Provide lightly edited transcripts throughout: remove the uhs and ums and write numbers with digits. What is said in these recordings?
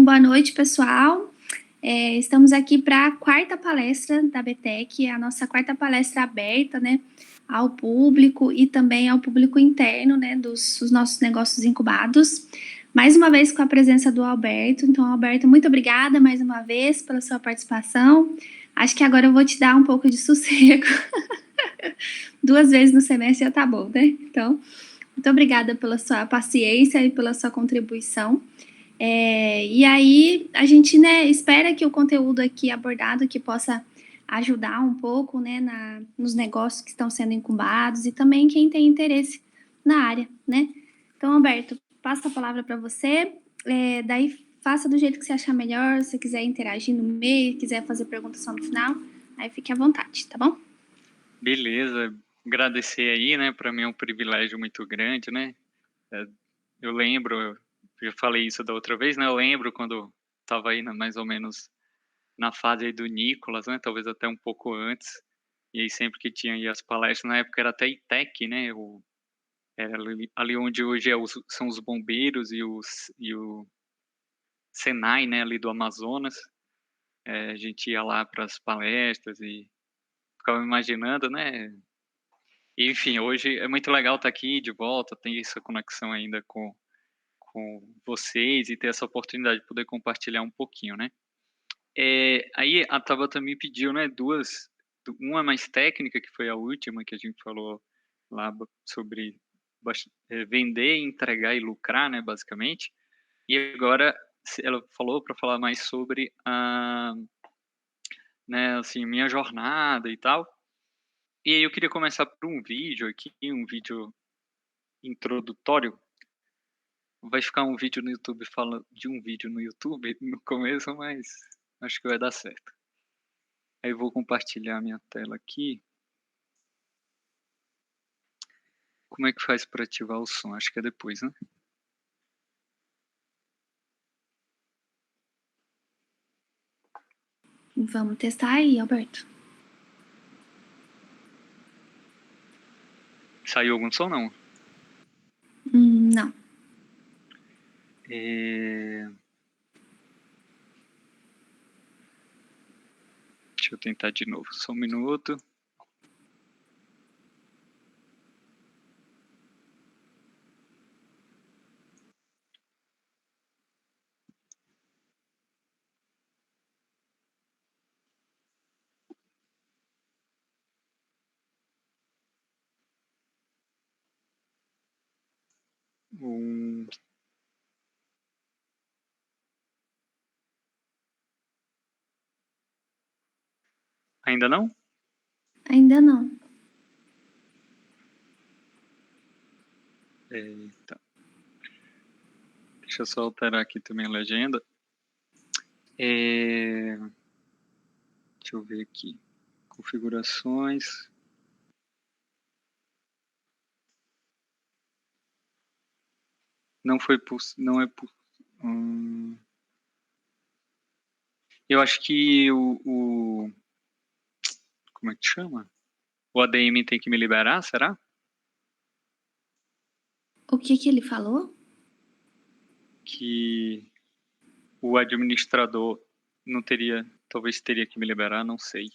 boa noite, pessoal. Estamos aqui para a quarta palestra da BTEC, a nossa quarta palestra aberta, né, ao público e também ao público interno, né, dos nossos negócios incubados. Mais uma vez com a presença do Alberto. Então, Alberto, muito obrigada mais uma vez pela sua participação. Acho que agora eu vou te dar um pouco de sossego. 2 vezes no semestre já tá bom, né? Então, muito obrigada pela sua paciência e pela sua contribuição. E aí, a gente, né, espera que o conteúdo aqui abordado que possa ajudar um pouco, né, nos negócios que estão sendo incubados e também quem tem interesse na área, né? Então, Alberto, passo a palavra para você, daí faça do jeito que você achar melhor, se quiser interagir no meio, quiser fazer pergunta só no final, aí fique à vontade, tá bom? Beleza, agradecer aí, né, para mim é um privilégio muito grande, né, eu lembro, eu já falei isso da outra vez, né, eu lembro quando estava aí mais ou menos na fase aí do Nicolas, né, talvez até um pouco antes, e aí sempre que tinha aí as palestras, na época era até ITEC, né, era ali onde hoje são os bombeiros e o Senai, né, ali do Amazonas, a gente ia lá para as palestras e ficava imaginando, né. Enfim, hoje é muito legal estar aqui de volta, ter essa conexão ainda com vocês e ter essa oportunidade de poder compartilhar um pouquinho, né. Aí a Tabata me pediu, né, 2, uma mais técnica, que foi a última que a gente falou lá sobre vender, entregar e lucrar, né, basicamente. E agora ela falou para falar mais sobre né, assim, minha jornada e tal. E aí eu queria começar por um vídeo aqui, um vídeo introdutório. Vai ficar um vídeo no YouTube falando de um vídeo no YouTube no começo, mas acho que vai dar certo. Aí eu vou compartilhar minha tela aqui. Como é que faz para ativar o som? Acho que é depois, né? Vamos testar aí, Alberto. Saiu algum som, não? Não. Deixa eu tentar de novo, só um minuto. Ainda não? Ainda não. Eita. Deixa eu só alterar aqui também a legenda. Deixa eu ver aqui. Configurações. Não foi por... Não é por... eu acho que como é que chama? O ADM tem que me liberar, será? O que ele falou? Que o administrador não teria, talvez teria que me liberar, não sei.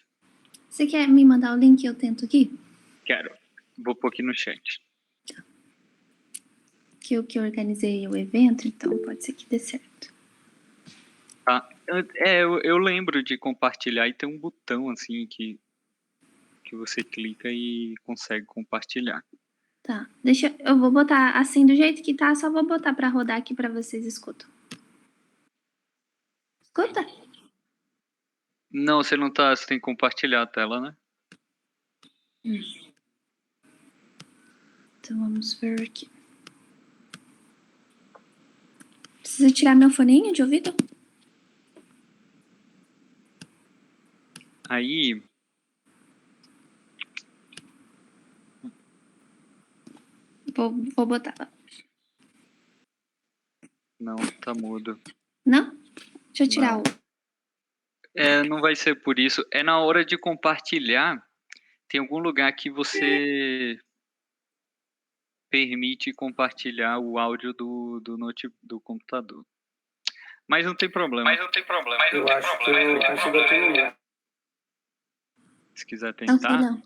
Você quer me mandar o link e eu tento aqui? Quero. Vou pôr aqui no chat. Que eu que organizei o evento, então pode ser que dê certo. Tá. Eu lembro de compartilhar e tem um botão assim que você clica e consegue compartilhar. Tá, eu vou botar assim do jeito que tá, só vou botar pra rodar aqui pra vocês escutam. Escuta? Não, você não tá, você tem que compartilhar a tela, né? Então vamos ver aqui. Precisa tirar meu foninho de ouvido? Aí... Vou botar lá. Não, tá mudo. Não? Deixa eu tirar Não. Não vai ser por isso. É na hora de compartilhar, tem algum lugar que você permite compartilhar o áudio do computador. Mas não tem problema. Eu acho que eu consigo atender. Se quiser Ok, tentar. não.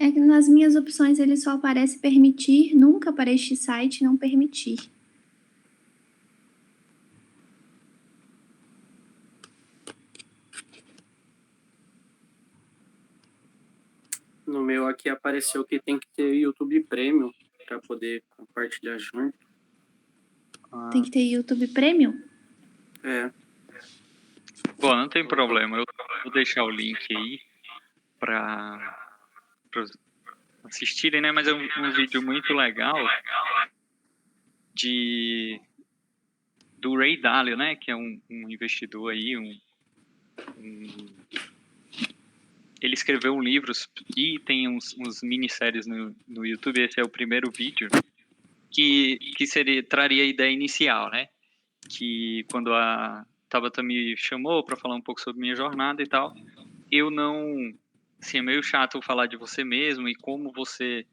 É que nas minhas opções ele só aparece permitir, nunca para este site não permitir. No meu aqui apareceu que tem que ter YouTube Premium para poder compartilhar junto. Tem que ter YouTube Premium? É. Bom, não tem problema. Eu vou deixar o link aí para assistirem, né? Mas é um vídeo muito legal do Ray Dalio, né? Que é um investidor aí, ele escreveu livros e tem uns minisséries no YouTube. Esse é o primeiro vídeo que traria a ideia inicial, né? Que quando a Tabata me chamou para falar um pouco sobre minha jornada e tal, eu não, assim, é meio chato falar de você mesmo e como você,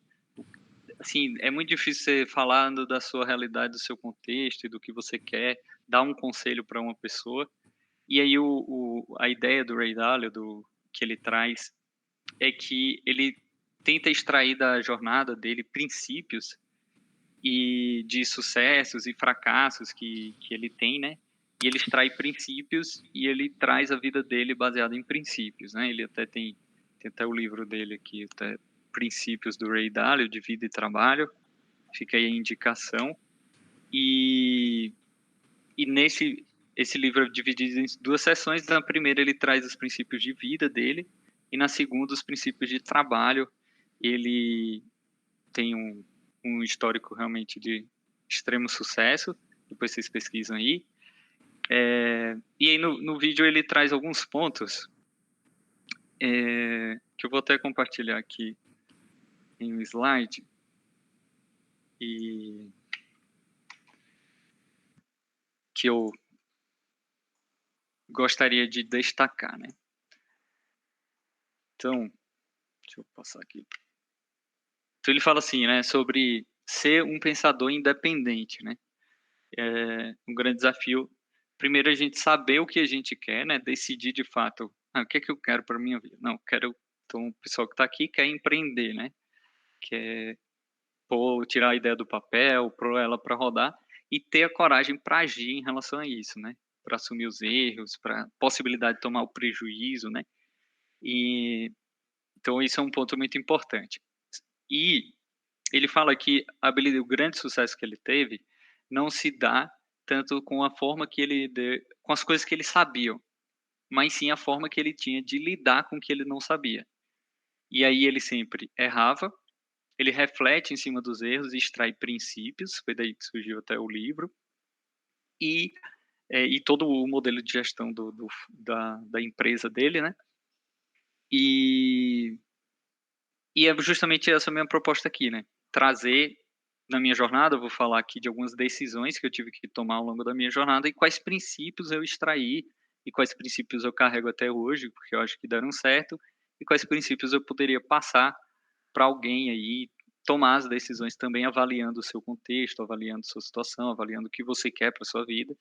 assim, é muito difícil você falando da sua realidade, do seu contexto e do que você quer, dar um conselho para uma pessoa. E aí a ideia do Ray Dalio, que ele traz, é que ele tenta extrair da jornada dele princípios e de sucessos e fracassos que ele tem, né? E ele extrai princípios e ele traz a vida dele baseada em princípios, né? Ele até tem até o livro dele aqui, até Princípios do Ray Dalio, de Vida e Trabalho. Fica aí a indicação. E esse livro é dividido em duas seções. Na primeira ele traz os princípios de vida dele e na segunda os princípios de trabalho. Ele tem um histórico realmente de extremo sucesso. Depois vocês pesquisam aí. E aí no vídeo ele traz alguns pontos que eu vou até compartilhar aqui em um slide. E que eu gostaria de destacar, né? Então, deixa eu passar aqui. Então ele fala assim, né, sobre ser um pensador independente, né? Um grande desafio. Primeiro a gente saber o que a gente quer, né? Decidir de fato, o que é que eu quero para minha vida? Não, quero. Então o pessoal que está aqui quer empreender, né? Quer tirar a ideia do papel, pôr ela para rodar e ter a coragem para agir em relação a isso, né? Para assumir os erros, para possibilidade de tomar o prejuízo, né? E então isso é um ponto muito importante. E ele fala que o grande sucesso que ele teve não se dá tanto com a forma que com as coisas que ele sabia, mas sim a forma que ele tinha de lidar com o que ele não sabia. E aí ele sempre errava, ele reflete em cima dos erros e extrai princípios, foi daí que surgiu até o livro, e, e todo o modelo de gestão da empresa dele, né? E é justamente essa a minha proposta aqui, né? Trazer na minha jornada, eu vou falar aqui de algumas decisões que eu tive que tomar ao longo da minha jornada e quais princípios eu extraí e quais princípios eu carrego até hoje, porque eu acho que deram certo, e quais princípios eu poderia passar para alguém aí tomar as decisões também avaliando o seu contexto, avaliando a sua situação, avaliando o que você quer para sua vida,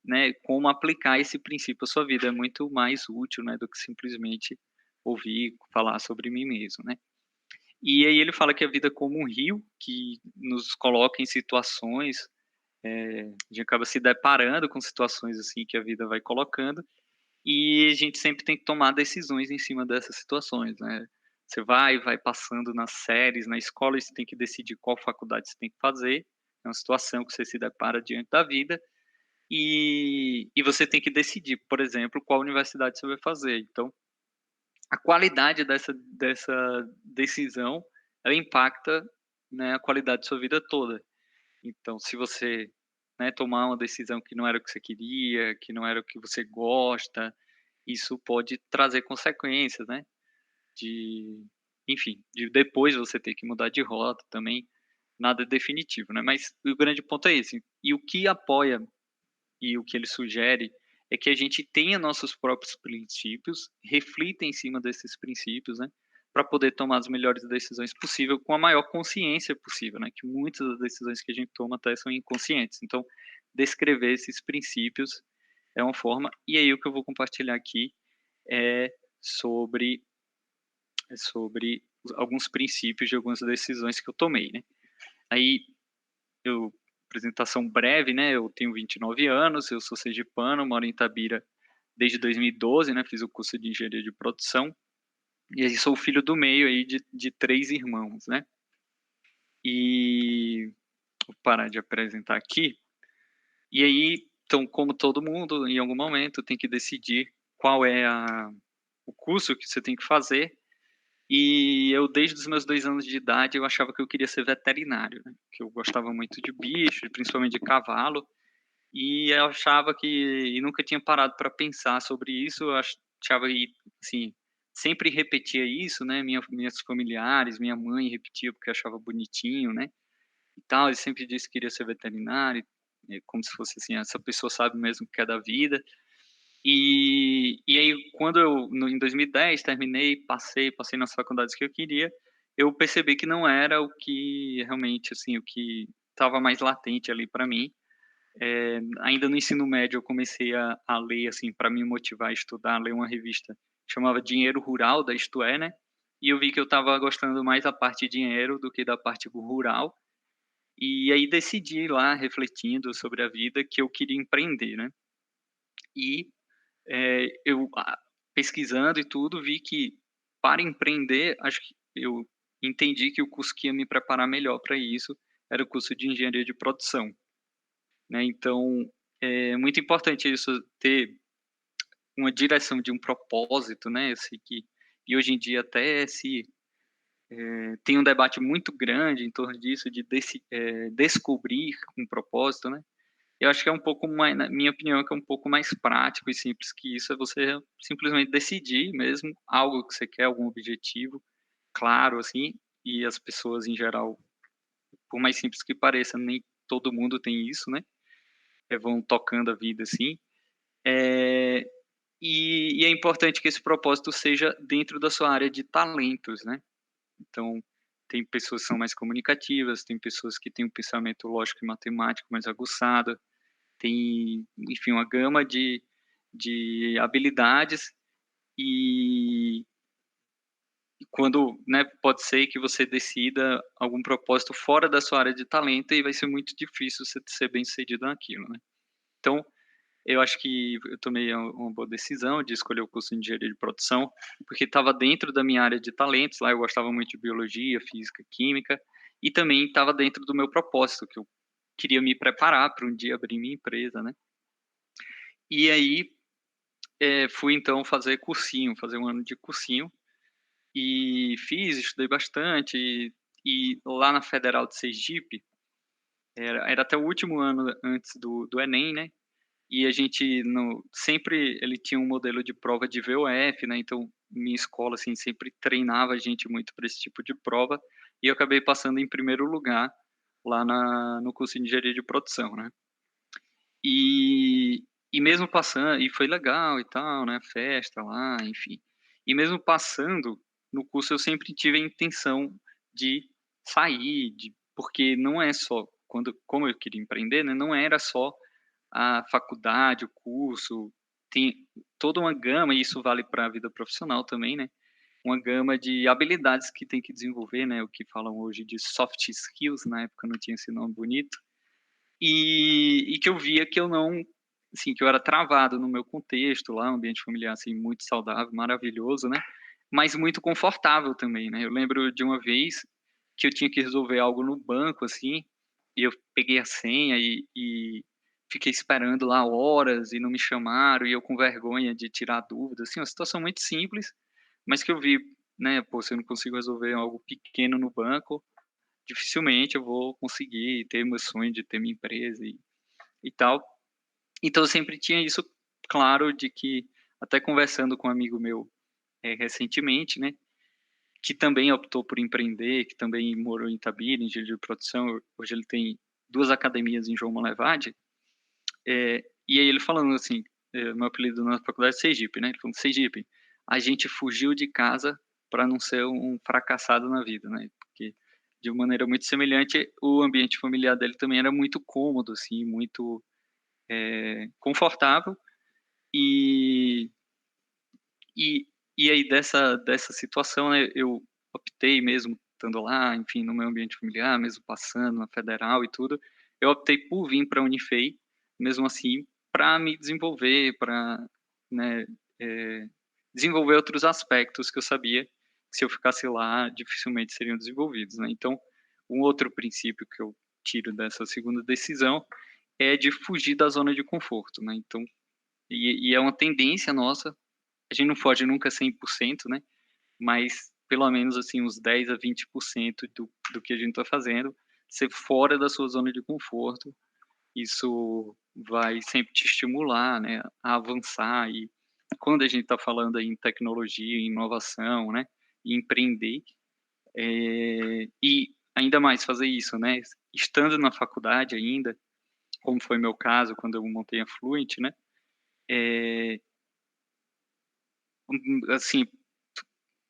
né, como aplicar esse princípio à sua vida é muito mais útil, né, do que simplesmente ouvir falar sobre mim mesmo, né? E aí ele fala que a vida é como um rio que nos coloca em situações, a gente acaba se deparando com situações assim que a vida vai colocando e a gente sempre tem que tomar decisões em cima dessas situações, né? Você vai passando nas séries, na escola, você tem que decidir qual faculdade você tem que fazer, é uma situação que você se depara diante da vida e você tem que decidir, por exemplo, qual universidade você vai fazer. Então, a qualidade dessa decisão, ela impacta, né, a qualidade de sua vida toda. Então, se você, né, tomar uma decisão que não era o que você queria, que não era o que você gosta, isso pode trazer consequências, né? De, enfim, de depois você ter que mudar de rota também, nada é definitivo, né? Mas o grande ponto é esse. E o que apoia e o que ele sugere é que a gente tenha nossos próprios princípios, reflita em cima desses princípios, né? Para poder tomar as melhores decisões possível com a maior consciência possível, né? Que muitas das decisões que a gente toma até são inconscientes. Então, descrever esses princípios é uma forma. E aí o que eu vou compartilhar aqui é sobre alguns princípios de algumas decisões que eu tomei, né? Aí, apresentação breve, né? Eu tenho 29 anos, eu sou sergipano, moro em Itabira desde 2012, né? Fiz o curso de engenharia de produção e aí sou o filho do meio aí de 3 irmãos, né? E vou parar de apresentar aqui. E aí, então, como todo mundo, em algum momento tem que decidir qual é o curso que você tem que fazer. E eu, desde os meus 2 anos de idade, eu achava que eu queria ser veterinário, né? Que eu gostava muito de bicho, principalmente de cavalo. E eu achava que, e nunca tinha parado para pensar sobre isso, eu achava que, assim, sempre repetia isso, né? Minhas familiares, minha mãe repetia porque achava bonitinho, né? E tal, ele sempre disse que queria ser veterinário, como se fosse assim, essa pessoa sabe mesmo o que é da vida. E aí, quando eu, em 2010, terminei, passei nas faculdades que eu queria, eu percebi que não era o que realmente, assim, o que estava mais latente ali para mim. Ainda no ensino médio, eu comecei a ler, assim, para me motivar a estudar, a ler uma revista que chamava Dinheiro Rural, da Isto É, né? E eu vi que eu estava gostando mais da parte de dinheiro do que da parte rural. E aí decidi lá, refletindo sobre a vida, que eu queria empreender, né? E eu pesquisando e tudo, vi que para empreender, acho que eu entendi que o curso que ia me preparar melhor para isso era o curso de engenharia de produção, né? Então, é muito importante isso, ter uma direção de um propósito, né? Eu sei que e hoje em dia até tem um debate muito grande em torno disso, de descobrir um propósito, né? Eu acho que é um pouco mais, na minha opinião, é que é um pouco mais prático e simples que isso, é você simplesmente decidir mesmo algo que você quer, algum objetivo claro, assim, e as pessoas em geral, por mais simples que pareça, nem todo mundo tem isso, né? Vão tocando a vida assim. É, e é importante que esse propósito seja dentro da sua área de talentos, né? Então, tem pessoas que são mais comunicativas, tem pessoas que têm um pensamento lógico e matemático mais aguçado, tem, enfim, uma gama de habilidades e quando, né, pode ser que você decida algum propósito fora da sua área de talento e vai ser muito difícil você ser bem-sucedido naquilo, né. Então, eu acho que eu tomei uma boa decisão de escolher o curso de engenharia de produção, porque estava dentro da minha área de talentos, lá eu gostava muito de biologia, física, química, e também estava dentro do meu propósito, que eu queria me preparar para um dia abrir minha empresa, né. E aí, fui então fazer cursinho, fazer um ano de cursinho, e fiz, estudei bastante, e lá na Federal de Sergipe, era até o último ano antes do Enem, né, e a gente no sempre ele tinha um modelo de prova de VOF, né, então minha escola, assim, sempre treinava a gente muito para esse tipo de prova, e eu acabei passando em primeiro lugar lá no curso de engenharia de produção, né. E mesmo passando e foi legal e tal, né, festa lá, enfim. E mesmo passando no curso, eu sempre tive a intenção de sair, porque não é só como eu queria empreender, né, não era só a faculdade, o curso, tem toda uma gama, e isso vale para a vida profissional também, né, uma gama de habilidades que tem que desenvolver, né, o que falam hoje de soft skills, na época não tinha esse nome bonito, e que eu via que eu não, assim, que eu era travado no meu contexto lá, um ambiente familiar, assim, muito saudável, maravilhoso, né, mas muito confortável também, né. Eu lembro de uma vez que eu tinha que resolver algo no banco, assim, e eu peguei a senha e fiquei esperando lá horas e não me chamaram, e eu com vergonha de tirar dúvidas, assim, uma situação muito simples, mas que eu vi, né, pô, se eu não consigo resolver algo pequeno no banco, dificilmente eu vou conseguir ter meu sonho de ter minha empresa e tal. Então eu sempre tinha isso claro de que até conversando com um amigo meu recentemente, né, que também optou por empreender, que também morou em Itabira, engenharia de produção. Hoje ele tem 2 academias em João Monlevade. E aí ele falando assim, meu apelido na faculdade é Sergipe, né? Ele falou, Sergipe, a gente fugiu de casa para não ser um fracassado na vida, né? Porque de uma maneira muito semelhante, o ambiente familiar dele também era muito cômodo, assim, muito confortável. E, e, e aí dessa situação, né, eu optei mesmo estando lá, enfim, no meu ambiente familiar, mesmo passando na federal e tudo, eu optei por vir para a Unifei, mesmo assim, para me desenvolver, para, né, desenvolver outros aspectos que eu sabia que se eu ficasse lá, dificilmente seriam desenvolvidos, né? Então, um outro princípio que eu tiro dessa segunda decisão é de fugir da zona de conforto, né? Então, e é uma tendência nossa, a gente não foge nunca 100%, né? Mas pelo menos assim uns 10 a 20% do que a gente está fazendo ser fora da sua zona de conforto. Isso vai sempre te estimular, né, a avançar. E quando a gente está falando aí em tecnologia, em inovação, né, em empreender, e ainda mais fazer isso, né, estando na faculdade ainda, como foi meu caso quando eu montei a Fluent, né, assim,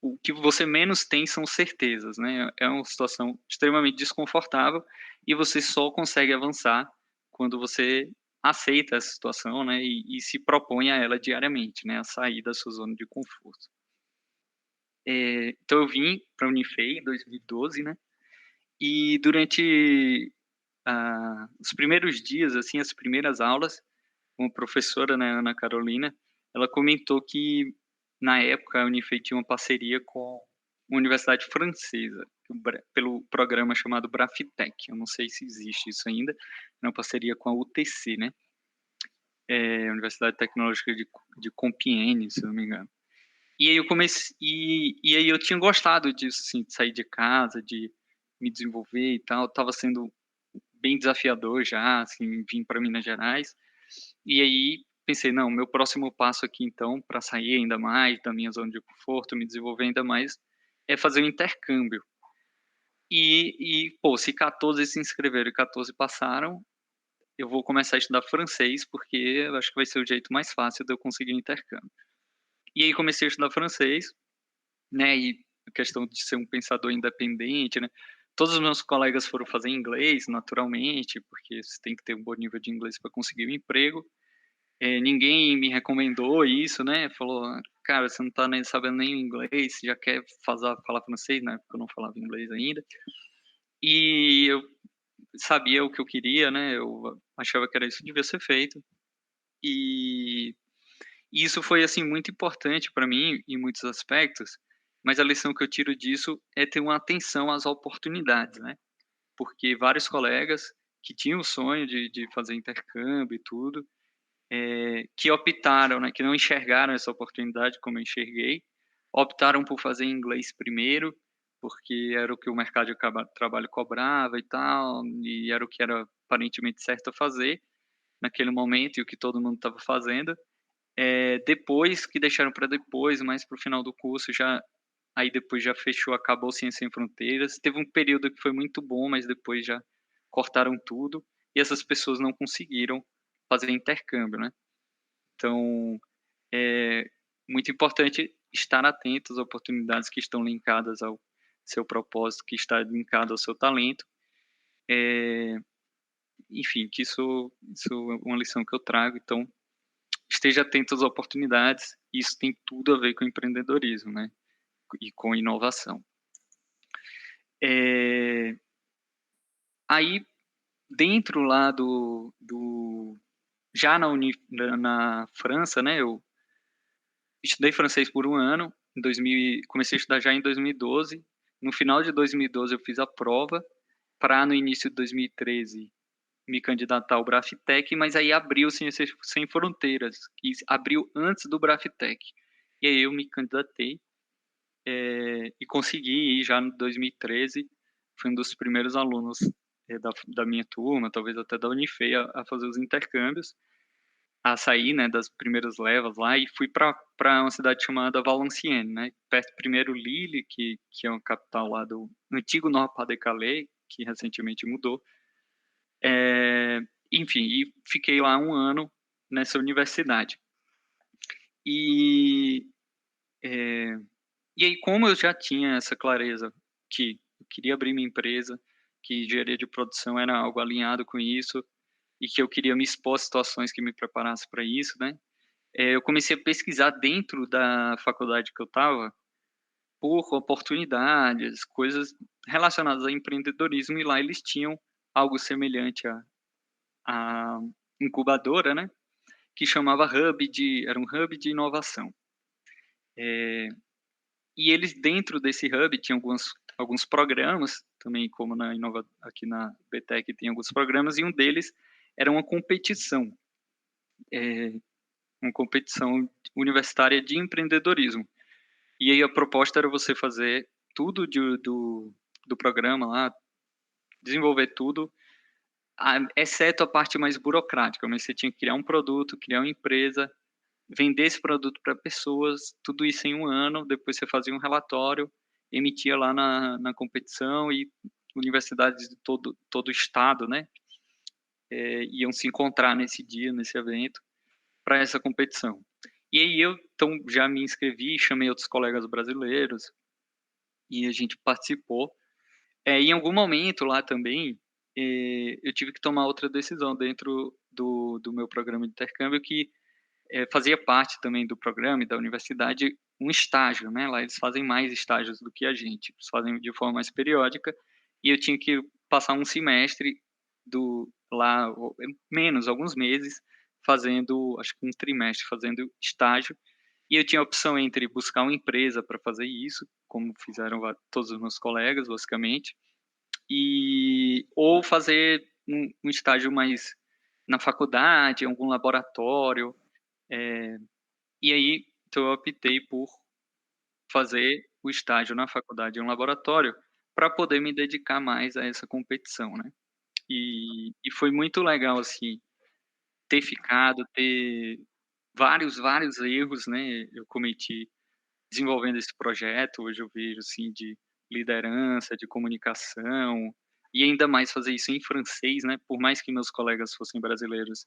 o que você menos tem são certezas, né? É uma situação extremamente desconfortável e você só consegue avançar quando você aceita essa situação, né? E se propõe a ela diariamente, né? A sair da sua zona de conforto. Então eu vim para a Unifei em 2012, né? E durante os primeiros dias, assim, as primeiras aulas, uma professora, né, Ana Carolina, ela comentou que na época a Unifei tinha uma parceria com uma universidade francesa, pelo programa chamado Brafitec. Eu não sei se existe isso ainda, é uma parceria com a UTC, né? Universidade Tecnológica de Compiègne, se não me engano. E aí eu comecei, e aí eu tinha gostado disso, assim, de sair de casa, de me desenvolver e tal. Estava sendo bem desafiador já, assim, vim para Minas Gerais. E aí pensei, não, meu próximo passo aqui então, para sair ainda mais da minha zona de conforto, me desenvolver ainda mais, é fazer um intercâmbio. Pô, se 14 se inscreveram e 14 passaram, eu vou começar a estudar francês, porque eu acho que vai ser o jeito mais fácil de eu conseguir um intercâmbio. E aí comecei a estudar francês, né, e a questão de ser um pensador independente, né, todos os meus colegas foram fazer inglês, naturalmente, porque você tem que ter um bom nível de inglês para conseguir um emprego. Ninguém me recomendou isso, né? Falou, cara, você não tá nem sabendo nem inglês, você já quer falar francês, né? Porque eu não falava inglês ainda. E eu sabia o que eu queria, né? Eu achava que era isso que devia ser feito. E isso foi, assim, muito importante para mim em muitos aspectos, mas a lição que eu tiro disso é ter uma atenção às oportunidades, né? Porque vários colegas que tinham o sonho de fazer intercâmbio e tudo, que optaram, né, que não enxergaram essa oportunidade como eu enxerguei, optaram por fazer inglês primeiro, porque era o que o mercado de trabalho cobrava e tal, e era o que era aparentemente certo a fazer naquele momento e o que todo mundo estava fazendo. Depois que deixaram para depois, mais para o final do curso, aí depois já fechou, acabou Ciência Sem Fronteiras. Teve um período que foi muito bom, mas depois já cortaram tudo e essas pessoas não conseguiram fazer intercâmbio, né? Então, é muito importante estar atento às oportunidades que estão linkadas ao seu propósito, que está linkado ao seu talento. Enfim, que isso é uma lição que eu trago. Então, esteja atento às oportunidades. Isso tem tudo a ver com empreendedorismo, né? E com inovação. Aí, dentro lá já na França, né? Eu estudei francês por um ano, comecei a estudar já em 2012. No final de 2012 eu fiz a prova, para no início de 2013 me candidatar ao Brafitec, mas aí abriu Ciências Sem Fronteiras, que abriu antes do Brafitec. E aí eu me candidatei e consegui ir já em 2013. Fui um dos primeiros alunos da minha turma, talvez até da Unifei, a fazer os intercâmbios. a sair, né, das primeiras levas lá e fui para uma cidade chamada Valenciennes, né, perto primeiro Lille, que é uma capital lá do antigo Nord-Pas-de-Calais, que recentemente mudou. Enfim, e fiquei lá 1 ano nessa universidade. E, eh, e aí, como eu já tinha essa clareza que eu queria abrir minha empresa, que engenharia de produção era algo alinhado com isso, e que eu queria me expor a situações que me preparassem para isso, né, eu comecei a pesquisar dentro da faculdade que eu estava, por oportunidades, coisas relacionadas a empreendedorismo, e lá eles tinham algo semelhante à incubadora, né, que chamava era um hub de inovação. E eles dentro desse hub tinham alguns programas, também como aqui na BTEC tem alguns programas, e um deles era uma competição universitária de empreendedorismo. E aí a proposta era você fazer tudo do programa lá, desenvolver tudo, exceto a parte mais burocrática, mas você tinha que criar um produto, criar uma empresa, vender esse produto para pessoas, tudo isso em 1 ano, depois você fazia um relatório, emitia lá na competição e universidades de todo o estado, né, iam se encontrar nesse dia, nesse evento, para essa competição. E aí eu, então, já me inscrevi, chamei outros colegas brasileiros, e a gente participou. Em algum momento lá também, eu tive que tomar outra decisão dentro do meu programa de intercâmbio que fazia parte também do programa e da universidade um estágio, né, lá eles fazem mais estágios do que a gente, eles fazem de forma mais periódica, e eu tinha que passar um semestre lá, ou menos, alguns meses, fazendo, acho que um trimestre fazendo estágio, e eu tinha a opção entre buscar uma empresa para fazer isso, como fizeram todos os meus colegas, basicamente, ou fazer um estágio mais na faculdade, em algum laboratório, e aí, então eu optei por fazer o estágio na faculdade em um laboratório, para poder me dedicar mais a essa competição, né. E foi muito legal, assim, ter vários erros, né, eu cometi desenvolvendo esse projeto, hoje eu vejo, assim, de liderança, de comunicação, e ainda mais fazer isso em francês, né, por mais que meus colegas fossem brasileiros,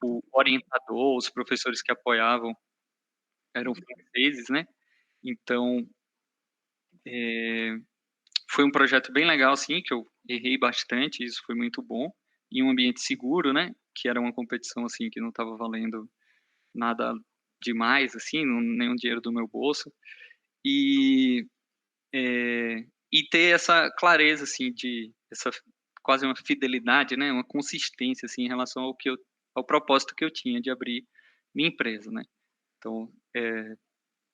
o orientador, os professores que apoiavam eram franceses, né, então, eh, foi um projeto bem legal, assim, que eu errei bastante, isso foi muito bom, em um ambiente seguro, né, que era uma competição, assim, que não estava valendo nada demais, assim, nenhum dinheiro do meu bolso, e e ter essa clareza, assim, essa quase uma fidelidade, né, uma consistência, assim, em relação ao propósito que eu tinha de abrir minha empresa, né. Então,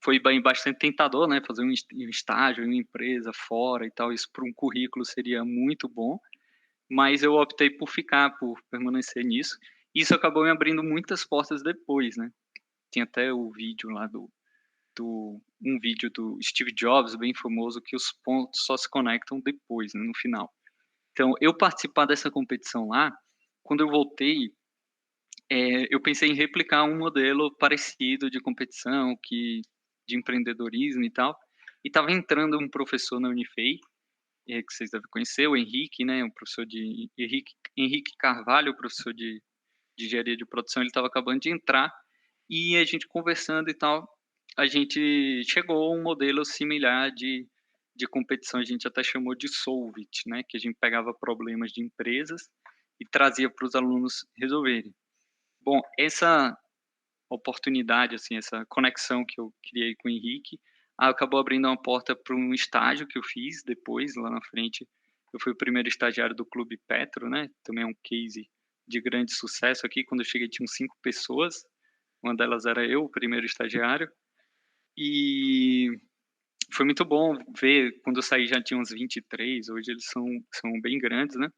foi bastante tentador, né, fazer um estágio em uma empresa fora e tal, isso para um currículo seria muito bom, mas eu optei por permanecer nisso. Isso acabou me abrindo muitas portas depois, né. Tem até o vídeo lá um vídeo do Steve Jobs bem famoso que os pontos só se conectam depois, né, no final. Então, eu participar dessa competição lá, quando eu voltei, eu pensei em replicar um modelo parecido de competição, de empreendedorismo e tal, e estava entrando um professor na Unifei, que vocês devem conhecer, o Henrique, né, um professor de Henrique Carvalho, professor de engenharia de produção, ele estava acabando de entrar, e a gente conversando e tal, a gente chegou a um modelo similar de competição, a gente até chamou de Solvit, né, que a gente pegava problemas de empresas e trazia para os alunos resolverem. Bom, essa oportunidade, assim, essa conexão que eu criei com o Henrique, acabou abrindo uma porta para um estágio que eu fiz depois, lá na frente. Eu fui o primeiro estagiário do Clube Petro, né, também é um case de grande sucesso aqui. Quando eu cheguei tinham 5 pessoas, uma delas era eu, o primeiro estagiário, e foi muito bom ver, quando eu saí já tinha uns 23, hoje eles são bem grandes, né.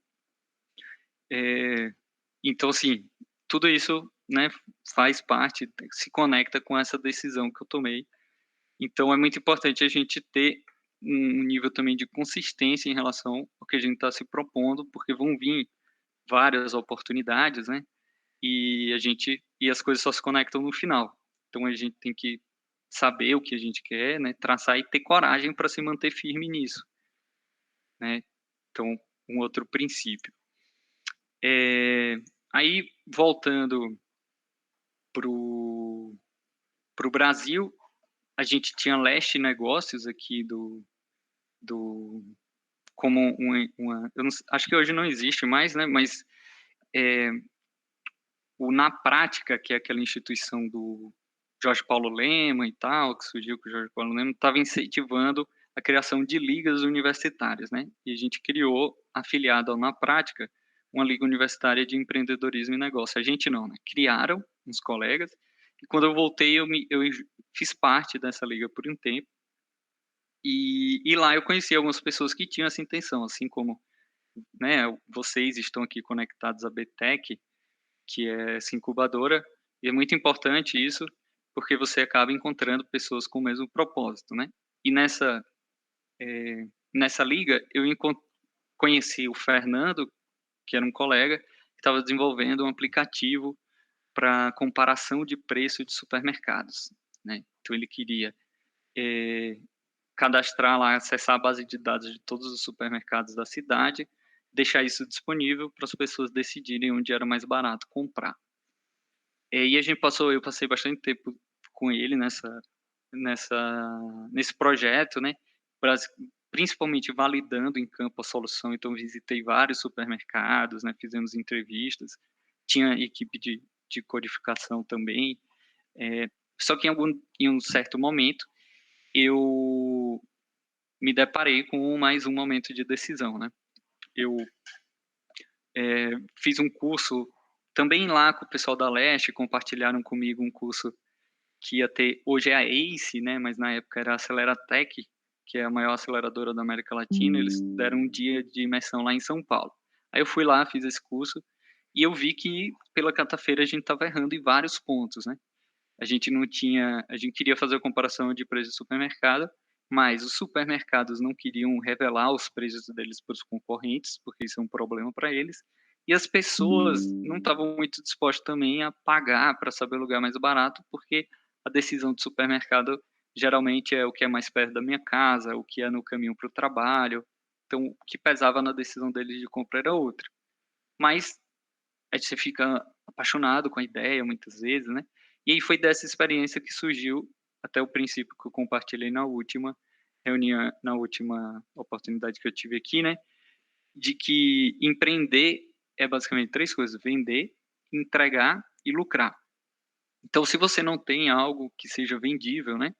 Eh, então assim, tudo isso, né, faz parte, se conecta com essa decisão que eu tomei. Então é muito importante a gente ter um nível também de consistência em relação ao que a gente está se propondo, porque vão vir várias oportunidades, né, e as coisas só se conectam no final. Então a gente tem que saber o que a gente quer, né, traçar e ter coragem para se manter firme nisso, né? Então, um outro princípio. Aí, voltando pro Brasil, a gente tinha Leste Negócios aqui do como eu não, acho que hoje não existe mais, né? Mas é, o Na Prática, que é aquela instituição do Jorge Paulo Lema e tal, que surgiu com o Jorge Paulo Lema, estava incentivando a criação de ligas universitárias, né? E a gente criou, afiliado ao Na Prática, uma liga universitária de empreendedorismo e negócio. A gente não, né? Criaram uns colegas, e quando eu voltei, eu fiz parte dessa liga por um tempo, e lá eu conheci algumas pessoas que tinham essa intenção, assim como, né, vocês estão aqui conectados à BTEC, que é essa incubadora, e é muito importante isso, porque você acaba encontrando pessoas com o mesmo propósito, né? E nessa liga, eu conheci o Fernando, que era um colega, que estava desenvolvendo um aplicativo para comparação de preço de supermercados, né? Então ele queria cadastrar lá, acessar a base de dados de todos os supermercados da cidade, deixar isso disponível para as pessoas decidirem onde era mais barato comprar. E eu passei bastante tempo com ele nesse projeto, né? Principalmente validando em campo a solução. Então, visitei vários supermercados, né? Fizemos entrevistas, tinha equipe de codificação também. Só que em um certo momento, eu me deparei com mais um momento de decisão, né? Eu fiz um curso também lá com o pessoal da Leste, compartilharam comigo um curso que ia ter, hoje é a ACE, né, mas na época era a Aceleratec, que é a maior aceleradora da América Latina. Eles deram um dia de imersão lá em São Paulo. Aí eu fui lá, fiz esse curso, e eu vi que pela quarta-feira a gente estava errando em vários pontos, né? A gente queria fazer a comparação de preço de supermercado, mas os supermercados não queriam revelar os preços deles para os concorrentes, porque isso é um problema para eles, e as pessoas não estavam muito dispostas também a pagar para saber o lugar mais barato, porque a decisão do supermercado geralmente é o que é mais perto da minha casa, o que é no caminho para o trabalho, então o que pesava na decisão deles de compra era outra. Mas aí você fica apaixonado com a ideia muitas vezes, né? E aí foi dessa experiência que surgiu até o princípio que eu compartilhei na última reunião, na última oportunidade que eu tive aqui, né? De que empreender é basicamente três coisas: vender, entregar e lucrar. Então, se você não tem algo que seja vendível, né?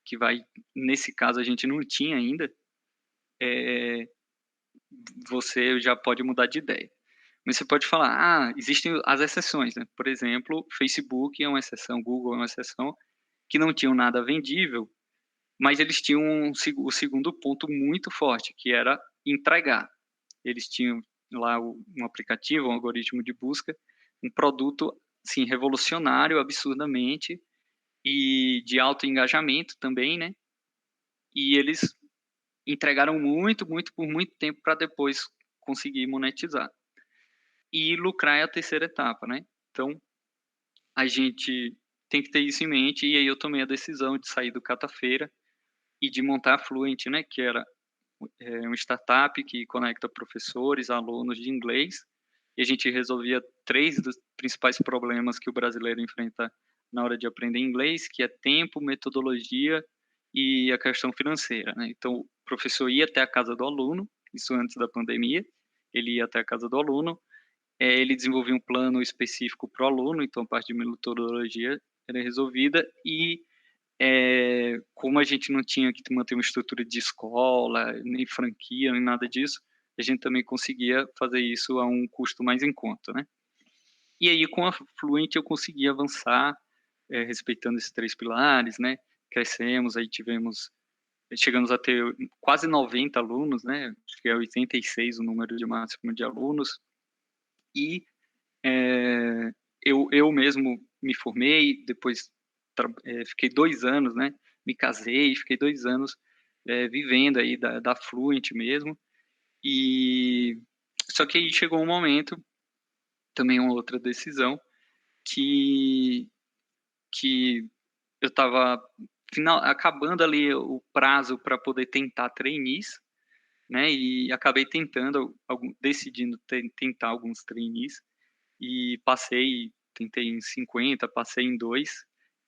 Que vai, nesse caso a gente não tinha ainda, é, você já pode mudar de ideia. Mas você pode falar, existem as exceções, né? Por exemplo, Facebook é uma exceção, Google é uma exceção, que não tinham nada vendível, mas eles tinham o segundo ponto muito forte, que era entregar. Eles tinham lá um aplicativo, um algoritmo de busca, um produto, assim, revolucionário, absurdamente, e de alto engajamento também, né? E eles entregaram muito, muito, por muito tempo para depois conseguir monetizar. E lucrar é a terceira etapa, né? Então, a gente tem que ter isso em mente, e aí eu tomei a decisão de sair do Catafeira e de montar a Fluent, né, que era uma startup que conecta professores, alunos de inglês, e a gente resolvia três dos principais problemas que o brasileiro enfrenta na hora de aprender inglês, que é tempo, metodologia e a questão financeira, né? Então, o professor ia até a casa do aluno, isso antes da pandemia, ele ia até a casa do aluno, ele desenvolvia um plano específico para o aluno, então a parte de metodologia era resolvida, e como a gente não tinha que manter uma estrutura de escola, nem franquia, nem nada disso, a gente também conseguia fazer isso a um custo mais em conta, né? E aí, com a Fluent, eu consegui avançar, respeitando esses três pilares, né? Crescemos, aí chegamos a ter quase 90 alunos, né? Acho que é 86 o número de máximo de alunos, e eu mesmo me formei, depois fiquei 2 anos, né? Me casei, fiquei 2 anos vivendo aí da Fluent mesmo. E só que aí chegou um momento, também uma outra decisão, que eu estava acabando ali o prazo para poder tentar trainees, né? E acabei decidindo tentar alguns trainees e tentei em 50, passei em 2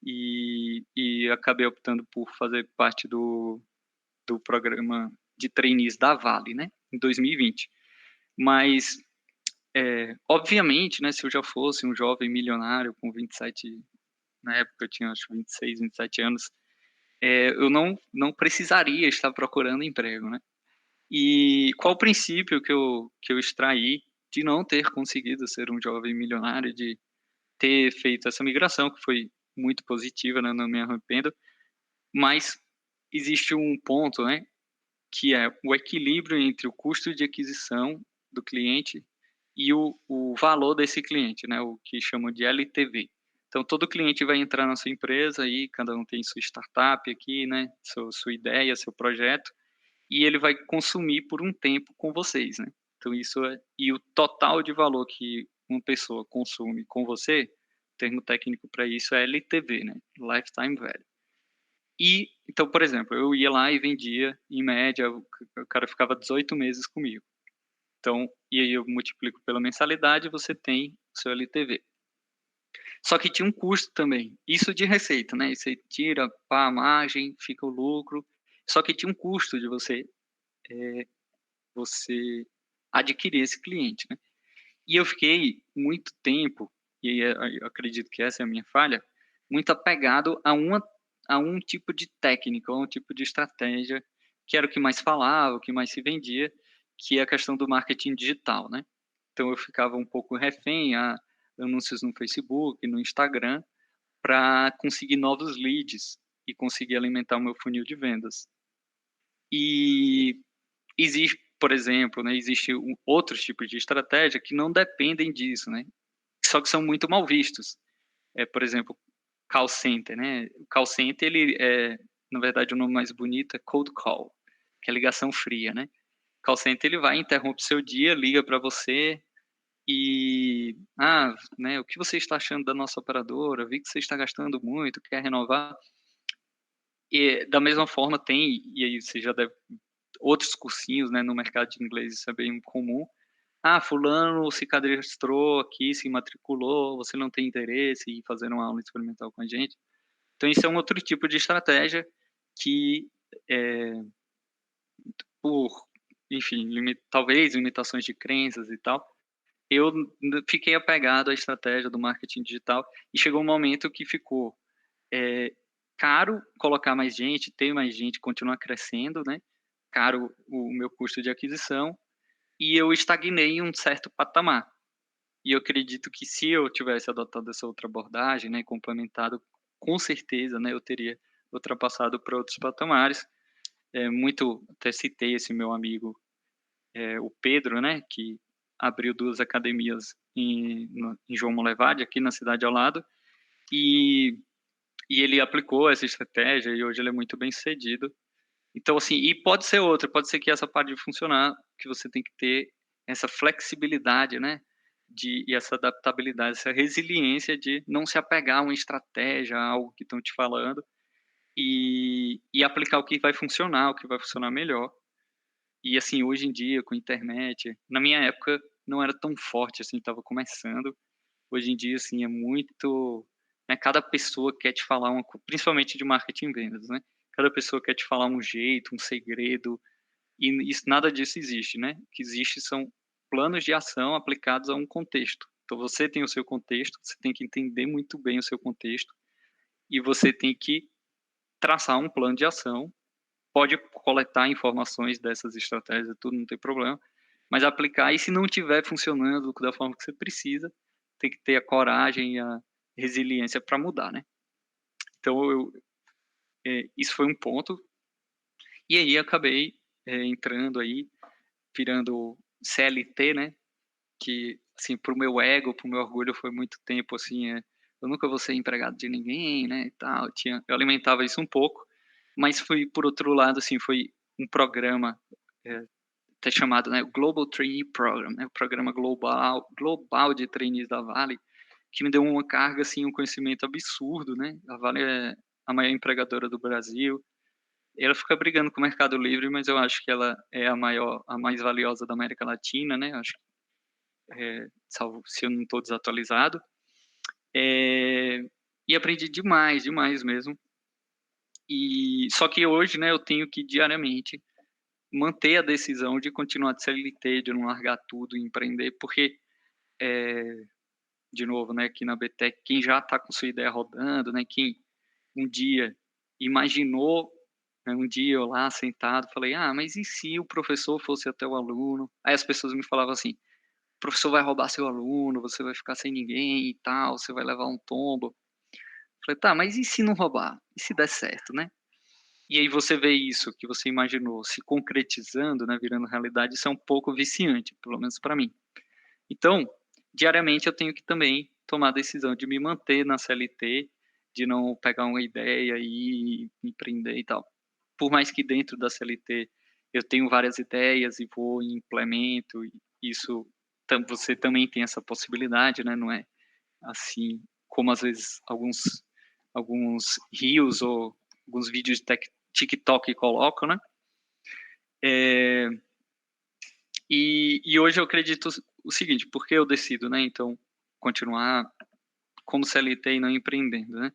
e acabei optando por fazer parte do programa de trainees da Vale, né? Em 2020. Mas, obviamente, né? Se eu já fosse um jovem milionário com 27, na época eu tinha acho 26, 27 anos, eu não precisaria estar procurando emprego, né? E qual o princípio que eu extraí de não ter conseguido ser um jovem milionário, de ter feito essa migração, que foi muito positiva, né? Não me arrependo, mas existe um ponto, né? Que é o equilíbrio entre o custo de aquisição do cliente e o valor desse cliente, né? O que chamam de LTV. Então, todo cliente vai entrar na sua empresa e cada um tem sua startup aqui, né? Sua ideia, seu projeto, e ele vai consumir por um tempo com vocês, né? Então, e o total de valor que uma pessoa consome com você, o termo técnico para isso é LTV, né? Lifetime Value. E, então, por exemplo, eu ia lá e vendia, em média, o cara ficava 18 meses comigo. Então, e aí eu multiplico pela mensalidade, você tem o seu LTV. Só que tinha um custo também, isso de receita, né? Você tira a margem, fica o lucro, só que tinha um custo de você adquirir esse cliente, né? E eu fiquei muito tempo, e aí eu acredito que essa é a minha falha, muito apegado a um tipo de técnica, a um tipo de estratégia, que era o que mais falava, o que mais se vendia, que é a questão do marketing digital, né? Então eu ficava um pouco refém a anúncios no Facebook, no Instagram, para conseguir novos leads e conseguir alimentar o meu funil de vendas. E existe, por exemplo, né, existe outros tipos de estratégia que não dependem disso, né? Só que são muito mal vistos. Por exemplo, call center, né? O call center, ele na verdade, o nome mais bonito é cold call, que é ligação fria, né? Call center, ele vai, interrompe seu dia, liga para você e, né, o que você está achando da nossa operadora? Vi que você está gastando muito, quer renovar? E da mesma forma e aí você já deve, outros cursinhos, né, no mercado de inglês, isso é bem comum. Fulano se cadastrou aqui, se matriculou, você não tem interesse em fazer uma aula experimental com a gente? Então, isso é um outro tipo de estratégia que, por, enfim, talvez limitações de crenças e tal, eu fiquei apegado à estratégia do marketing digital e chegou um momento que ficou caro colocar mais gente, ter mais gente, continuar crescendo, né? Caro o meu custo de aquisição, e eu estagnei em um certo patamar. E eu acredito que se eu tivesse adotado essa outra abordagem, né, complementado, com certeza, né, eu teria ultrapassado para outros patamares. Até citei esse meu amigo, o Pedro, né, que abriu 2 academias em João Molevade, aqui na cidade ao lado, e ele aplicou essa estratégia e hoje ele é muito bem sucedido. Então, assim, e pode ser que essa parte de funcionar, que você tem que ter essa flexibilidade, né? E essa adaptabilidade, essa resiliência de não se apegar a uma estratégia, a algo que estão te falando, e aplicar o que vai funcionar, o que vai funcionar melhor. E, assim, hoje em dia, com a internet, na minha época não era tão forte, assim, estava começando. Hoje em dia, assim, é muito, né, cada pessoa quer te falar principalmente de marketing e vendas, né? Cada pessoa quer te falar um jeito, um segredo, e nada disso existe, né? O que existe são planos de ação aplicados a um contexto. Então, você tem o seu contexto, você tem que entender muito bem o seu contexto, e você tem que traçar um plano de ação. Pode coletar informações dessas estratégias, tudo não tem problema, mas aplicar, e se não estiver funcionando da forma que você precisa, tem que ter a coragem e a resiliência para mudar, né? Então, isso foi um ponto. E aí acabei entrando aí, virando CLT, né? Que, assim, pro meu ego, pro meu orgulho, foi muito tempo, assim, eu nunca vou ser empregado de ninguém, né, e tal. Eu alimentava isso um pouco, mas foi, por outro lado, assim, foi um programa até chamado, né, Global Trainee Program, né, o programa global de trainees da Vale, que me deu uma carga, assim, um conhecimento absurdo, né? A Vale é a maior empregadora do Brasil. Ela fica brigando com o Mercado Livre, mas eu acho que ela é a mais valiosa da América Latina, né? Acho, salvo se eu não estou desatualizado. E aprendi demais, demais mesmo. E só que hoje, né, eu tenho que diariamente manter a decisão de continuar de CLT, de não largar tudo e empreender, porque de novo, né, aqui na BTEC, quem já está com sua ideia rodando, né, quem um dia imaginou, né, um dia eu lá sentado, falei, mas e se o professor fosse até o aluno? Aí as pessoas me falavam assim, o professor vai roubar seu aluno, você vai ficar sem ninguém e tal, você vai levar um tombo. Falei, tá, mas e se não roubar? E se der certo, né? E aí você vê isso que você imaginou se concretizando, né, virando realidade, isso é um pouco viciante, pelo menos para mim. Então, diariamente eu tenho que também tomar a decisão de me manter na CLT, de não pegar uma ideia e empreender e tal. Por mais que dentro da CLT eu tenho várias ideias e vou e implemento, e isso você também tem essa possibilidade, né? Não é assim como às vezes alguns reels ou alguns vídeos de TikTok colocam, né? E hoje eu acredito o seguinte, porque eu decido, né? Então, continuar como CLT e não empreendendo, né?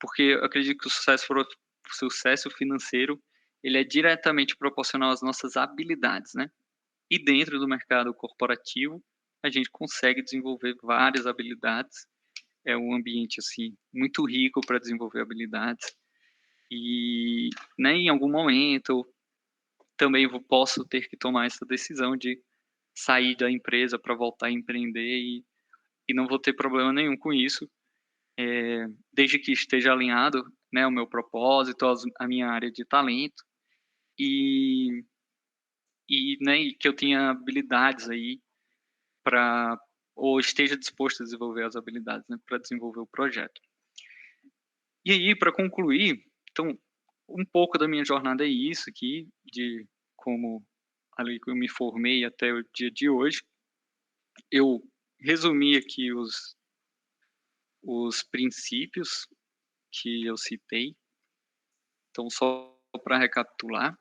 Porque eu acredito que o sucesso financeiro ele é diretamente proporcional às nossas habilidades, né? E dentro do mercado corporativo, a gente consegue desenvolver várias habilidades. É um ambiente assim muito rico para desenvolver habilidades. E, né, em algum momento também posso ter que tomar essa decisão de sair da empresa para voltar a empreender e não vou ter problema nenhum com isso, desde que esteja alinhado, né, o meu propósito, a minha área de talento e, né, e que eu tenha habilidades aí para ou esteja disposto a desenvolver as habilidades, né, para desenvolver o projeto. E aí, para concluir, então, um pouco da minha jornada é isso aqui, de como ali que eu me formei até o dia de hoje. Eu resumi aqui os princípios que eu citei. Então, só para recapitular,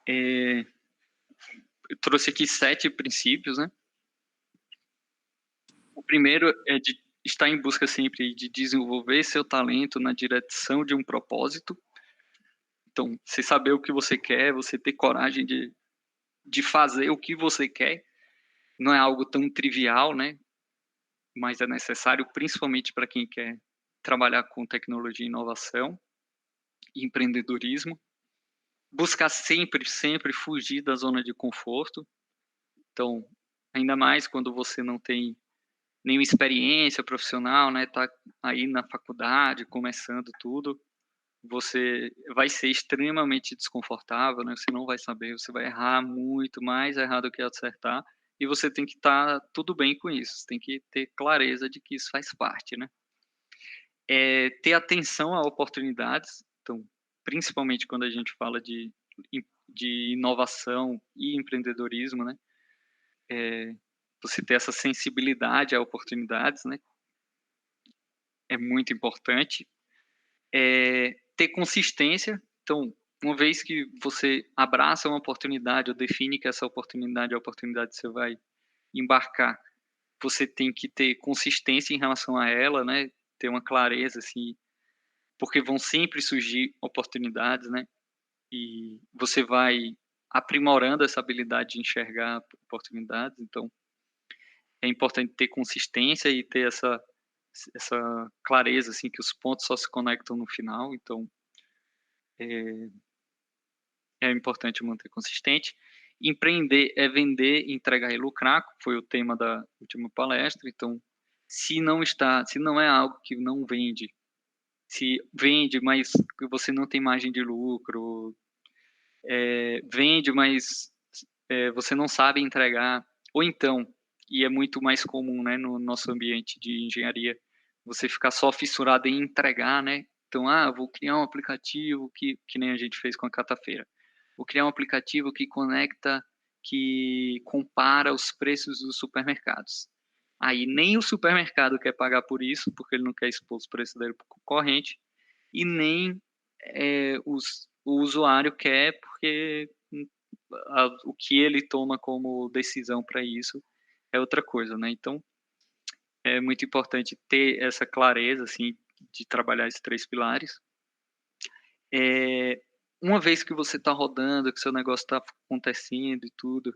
eu trouxe aqui 7 princípios, né? O primeiro é de estar em busca sempre de desenvolver seu talento na direção de um propósito. Então, você saber o que você quer, você ter coragem de fazer o que você quer, não é algo tão trivial, né? Mas é necessário, principalmente para quem quer trabalhar com tecnologia e inovação e empreendedorismo. Buscar sempre, sempre fugir da zona de conforto. Então, ainda mais quando você não tem nenhuma experiência profissional, né? Tá aí na faculdade, começando tudo, você vai ser extremamente desconfortável, né? Você não vai saber, você vai errar muito, mais errado que acertar, e você tem que estar tudo bem com isso, você tem que ter clareza de que isso faz parte, né? Ter atenção a oportunidades, então, principalmente quando a gente fala de inovação e empreendedorismo, né? Você ter essa sensibilidade a oportunidades, né? É muito importante. Ter consistência. Então, uma vez que você abraça uma oportunidade ou define que essa oportunidade é a oportunidade que você vai embarcar, você tem que ter consistência em relação a ela, né? Ter uma clareza, assim, porque vão sempre surgir oportunidades, né? E você vai aprimorando essa habilidade de enxergar oportunidades. Então, é importante ter consistência e ter essa clareza, assim, que os pontos só se conectam no final. Então, é importante manter consistente. Empreender é vender, entregar e lucrar, foi o tema da última palestra. Então, se não é algo que não vende, se vende, mas você não tem margem de lucro, vende, mas você não sabe entregar, ou então, e é muito mais comum, né, no nosso ambiente de engenharia, você ficar só fissurado em entregar, né? Então, vou criar um aplicativo que nem a gente fez com a Catafeira. Vou criar um aplicativo que conecta que compara os preços dos supermercados. Aí nem o supermercado quer pagar por isso, porque ele não quer expor os preços dele para o concorrente, e nem o usuário quer, porque o que ele toma como decisão para isso é outra coisa, né? Então, é muito importante ter essa clareza, assim, de trabalhar esses 3 pilares. Uma vez que você está rodando, que seu negócio está acontecendo e tudo,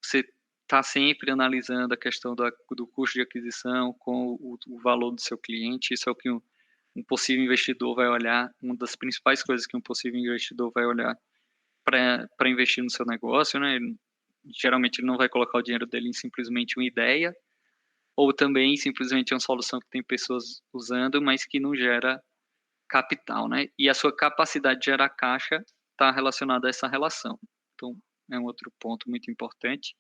você está sempre analisando a questão do custo de aquisição com o valor do seu cliente. Isso é o que um possível investidor vai olhar, uma das principais coisas que um possível investidor vai olhar para investir no seu negócio, né? Geralmente ele não vai colocar o dinheiro dele em simplesmente uma ideia, ou também simplesmente uma solução que tem pessoas usando, mas que não gera capital, né? E a sua capacidade de gerar caixa está relacionada a essa relação. Então, é um outro ponto muito importante.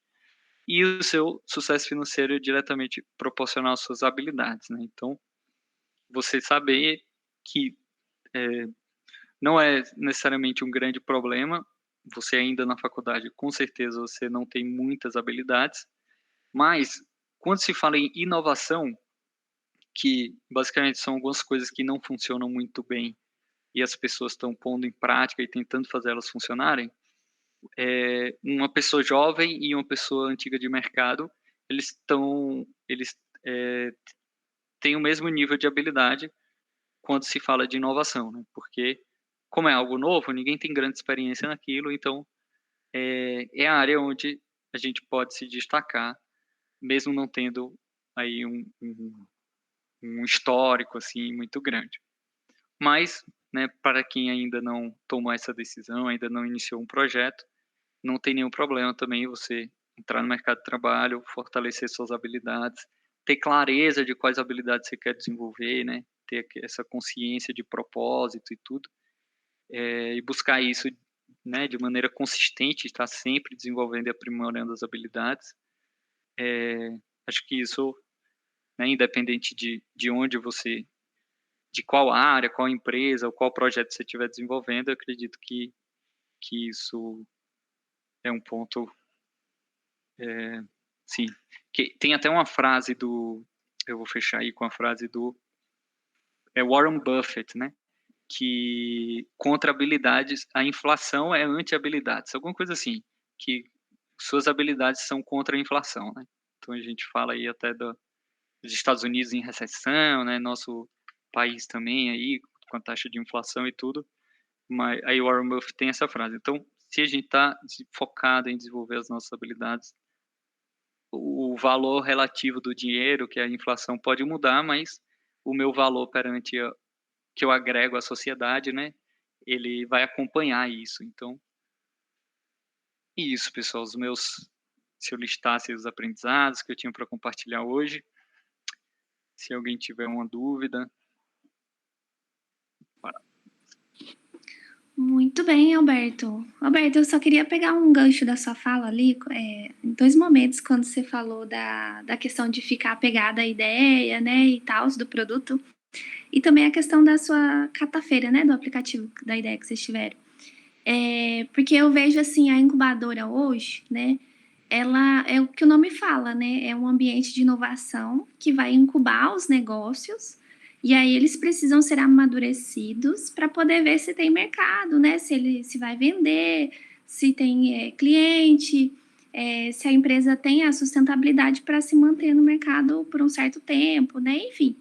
E o seu sucesso financeiro é diretamente proporcional às suas habilidades, né? Então, você saber que não é necessariamente um grande problema, você ainda na faculdade, com certeza você não tem muitas habilidades, mas quando se fala em inovação, que basicamente são algumas coisas que não funcionam muito bem e as pessoas estão pondo em prática e tentando fazer elas funcionarem, uma pessoa jovem e uma pessoa antiga de mercado, eles têm o mesmo nível de habilidade quando se fala de inovação, né? Porque como é algo novo, ninguém tem grande experiência naquilo, então é a área onde a gente pode se destacar, mesmo não tendo aí um histórico assim muito grande. Mas, né, para quem ainda não tomou essa decisão, ainda não iniciou um projeto, não tem nenhum problema também você entrar no mercado de trabalho, fortalecer suas habilidades, ter clareza de quais habilidades você quer desenvolver, né? Ter essa consciência de propósito e tudo, e buscar isso, né, de maneira consistente, estar sempre desenvolvendo e aprimorando as habilidades. Acho que isso, né, independente de onde você, de qual área, qual empresa ou qual projeto você estiver desenvolvendo, eu acredito que isso é um ponto, sim. Que tem até uma frase eu vou fechar aí com a frase do Warren Buffett, né? Que contra habilidades, a inflação é anti-habilidades, alguma coisa assim, que suas habilidades são contra a inflação, né? Então a gente fala aí até dos Estados Unidos em recessão, né? Nosso país também aí com a taxa de inflação e tudo, mas aí o Warren Buffett tem essa frase. Então, se a gente está focado em desenvolver as nossas habilidades, o valor relativo do dinheiro, que é a inflação, pode mudar, mas o meu valor perante que eu agrego à sociedade, né, ele vai acompanhar isso. Então, isso, pessoal, se eu listasse os aprendizados que eu tinha para compartilhar hoje, se alguém tiver uma dúvida. Muito bem, Alberto. Alberto, eu só queria pegar um gancho da sua fala ali, em 2 momentos, quando você falou da questão de ficar apegada à ideia, né, e tal, do produto, e também a questão da sua catafeira, né, do aplicativo, da ideia que vocês tiveram. Porque eu vejo, assim, a incubadora hoje, né, ela é o que o nome fala, né, é um ambiente de inovação que vai incubar os negócios. E aí eles precisam ser amadurecidos para poder ver se tem mercado, né? Se vai vender, se tem cliente, se a empresa tem a sustentabilidade para se manter no mercado por um certo tempo, né? Enfim.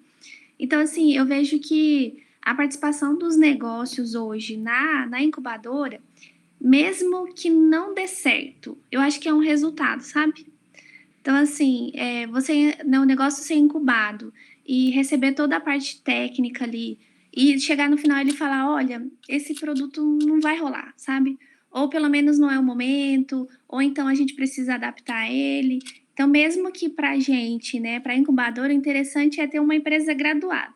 Então, assim, eu vejo que a participação dos negócios hoje na incubadora, mesmo que não dê certo, eu acho que é um resultado, sabe? Então, assim, o negócio ser incubado e receber toda a parte técnica ali e chegar no final ele falar, olha, esse produto não vai rolar, sabe? Ou pelo menos não é o momento, ou então a gente precisa adaptar ele. Então, mesmo que para a gente, né, para a incubadora, o interessante é ter uma empresa graduada,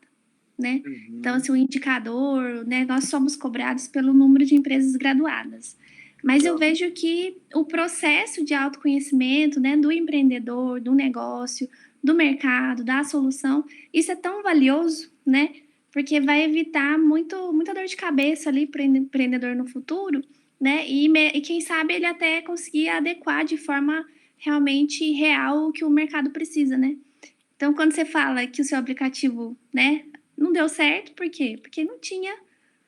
né? Uhum. Então, assim, o indicador, né, nós somos cobrados pelo número de empresas graduadas. Mas eu vejo que o processo de autoconhecimento, né, do empreendedor, do negócio, do mercado, da solução, isso é tão valioso, né? Porque vai evitar muita dor de cabeça ali para o empreendedor no futuro, né? E quem sabe ele até conseguir adequar de forma realmente real o que o mercado precisa, né? Então, quando você fala que o seu aplicativo, né, não deu certo, por quê? Porque não tinha,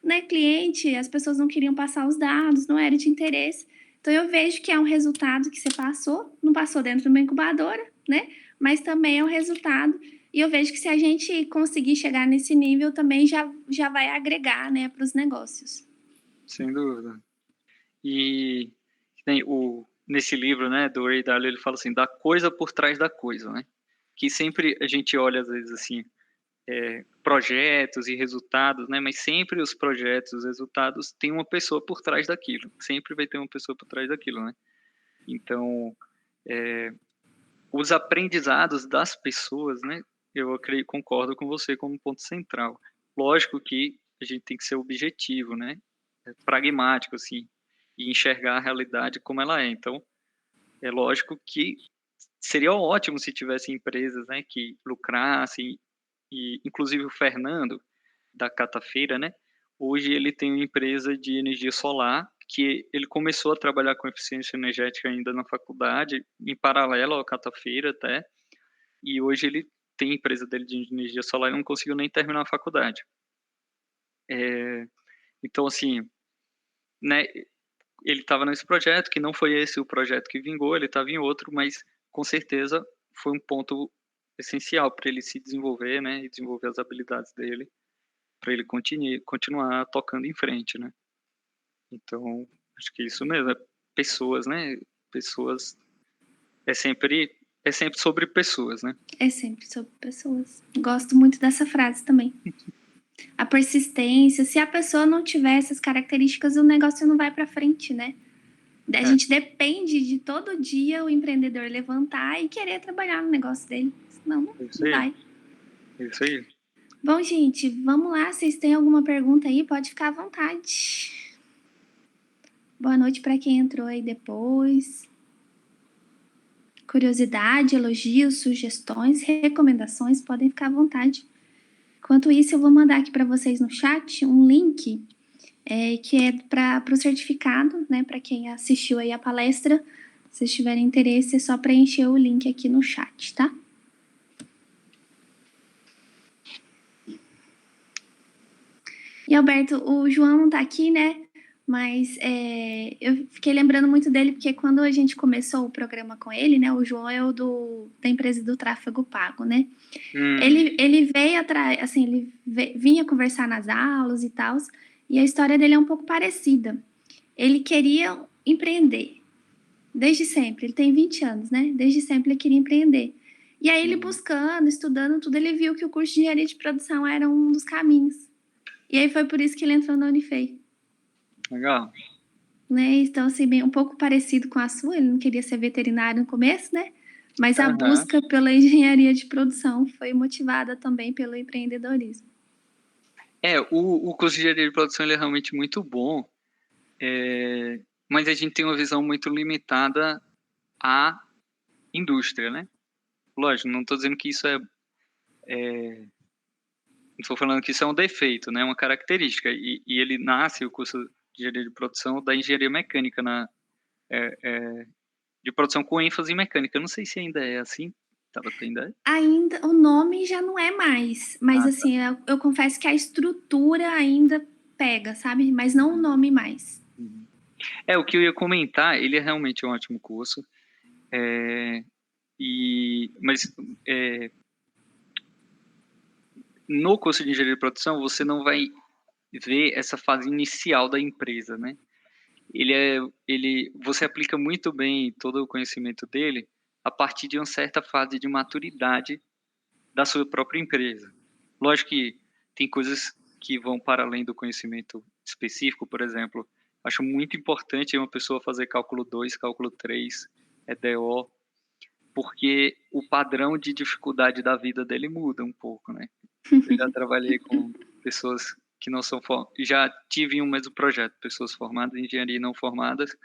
né, cliente, as pessoas não queriam passar os dados, não era de interesse. Então, eu vejo que é um resultado que você passou, não passou dentro de uma incubadora, né? Mas também é um resultado. E eu vejo que se a gente conseguir chegar nesse nível, também já vai agregar, né, para os negócios. Sem dúvida. E nesse livro, né, do Ray Dalio, ele fala assim, da coisa por trás da coisa, né? Que sempre a gente olha, às vezes, assim, projetos e resultados, né? Mas sempre os projetos, os resultados, tem uma pessoa por trás daquilo. Sempre vai ter uma pessoa por trás daquilo, né? Então, os aprendizados das pessoas, né? Eu concordo com você como ponto central. Lógico que a gente tem que ser objetivo, né? Pragmático, assim, e enxergar a realidade como ela é. Então, é lógico que seria ótimo se tivesse empresas, né, que lucrassem, e inclusive o Fernando, da Catafeira, né, hoje ele tem uma empresa de energia solar, que ele começou a trabalhar com eficiência energética ainda na faculdade, em paralelo ao Catafeira até, e hoje ele tem a empresa dele de energia solar e não conseguiu nem terminar a faculdade. Então, assim, né, ele estava nesse projeto, que não foi esse o projeto que vingou, ele estava em outro, mas com certeza foi um ponto essencial para ele se desenvolver, né, e desenvolver as habilidades dele, para ele continuar tocando em frente, né. Então, acho que é isso mesmo, pessoas, né, pessoas, é sempre, é sempre sobre pessoas, né. É sempre sobre pessoas. Gosto muito dessa frase também. A persistência, se a pessoa não tiver essas características, o negócio não vai para frente, né? A É, gente depende de todo dia o empreendedor levantar e querer trabalhar no negócio dele. Senão, é isso não aí, vai. é isso aí. Bom, gente, vamos lá. Vocês têm alguma pergunta aí? Pode ficar à vontade. Boa noite para quem entrou aí depois. Curiosidade, elogios, sugestões, recomendações, podem ficar à vontade. Enquanto isso, eu vou mandar aqui para vocês no chat um link que é para o certificado, né? Para quem assistiu aí a palestra. Se vocês tiverem interesse, é só preencher o link aqui no chat, tá? E Alberto, o João não tá aqui, né? Mas eu fiquei lembrando muito dele porque quando a gente começou o programa com ele, né? O João é o da empresa do tráfego pago, né? Ele veio atrás, assim, vinha conversar nas aulas e tal, e a história dele é um pouco parecida. Ele queria empreender, desde sempre. Ele tem 20 anos, né? Desde sempre ele queria empreender. E aí ele buscando, estudando tudo, ele viu que o curso de engenharia de produção era um dos caminhos. E aí foi por isso que ele entrou na Unifei. Legal. Né? Então, assim, bem, um pouco parecido com a sua, ele não queria ser veterinário no começo, né? Mas a busca pela engenharia de produção foi motivada também pelo empreendedorismo. O curso de engenharia de produção ele é realmente muito bom, mas a gente tem uma visão muito limitada à indústria, né? Lógico, não estou dizendo que isso não estou falando que isso é um defeito, né? É uma característica. E ele nasce, o curso de engenharia de produção, da engenharia mecânica, de produção com ênfase em mecânica. Eu não sei se ainda é assim, tava tendo ideia? Ainda, o nome já não é mais, mas Ah, tá. assim, eu confesso que a estrutura ainda pega, sabe? Mas não o nome mais. O que eu ia comentar, ele é realmente um ótimo curso, mas no curso de engenharia de produção você não vai ver essa fase inicial da empresa, né? Você aplica muito bem todo o conhecimento dele a partir de uma certa fase de maturidade da sua própria empresa. Lógico que tem coisas que vão para além do conhecimento específico, por exemplo, acho muito importante uma pessoa fazer cálculo 2, cálculo 3, EDO, porque o padrão de dificuldade da vida dele muda um pouco, né? Eu já trabalhei com pessoas que não são já tive um mesmo projeto, pessoas formadas em engenharia e não formadas,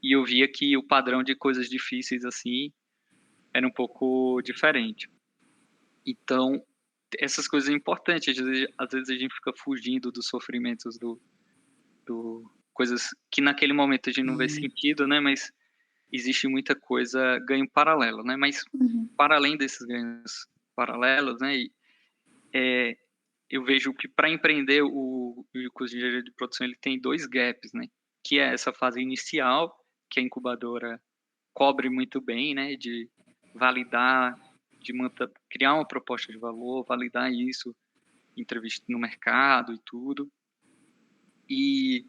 e eu via que o padrão de coisas difíceis assim era um pouco diferente. Então, essas coisas são importantes. Às vezes a gente fica fugindo dos sofrimentos do coisas que naquele momento a gente não vê sentido, né? Mas existe muita coisa ganho paralelo, né? Mas para além desses ganhos paralelos, né? Eu vejo que para empreender o curso de engenharia de produção ele tem dois gaps, né? Que é essa fase inicial que a incubadora cobre muito bem, né? De validar, de criar uma proposta de valor, validar isso, entrevista no mercado e tudo. E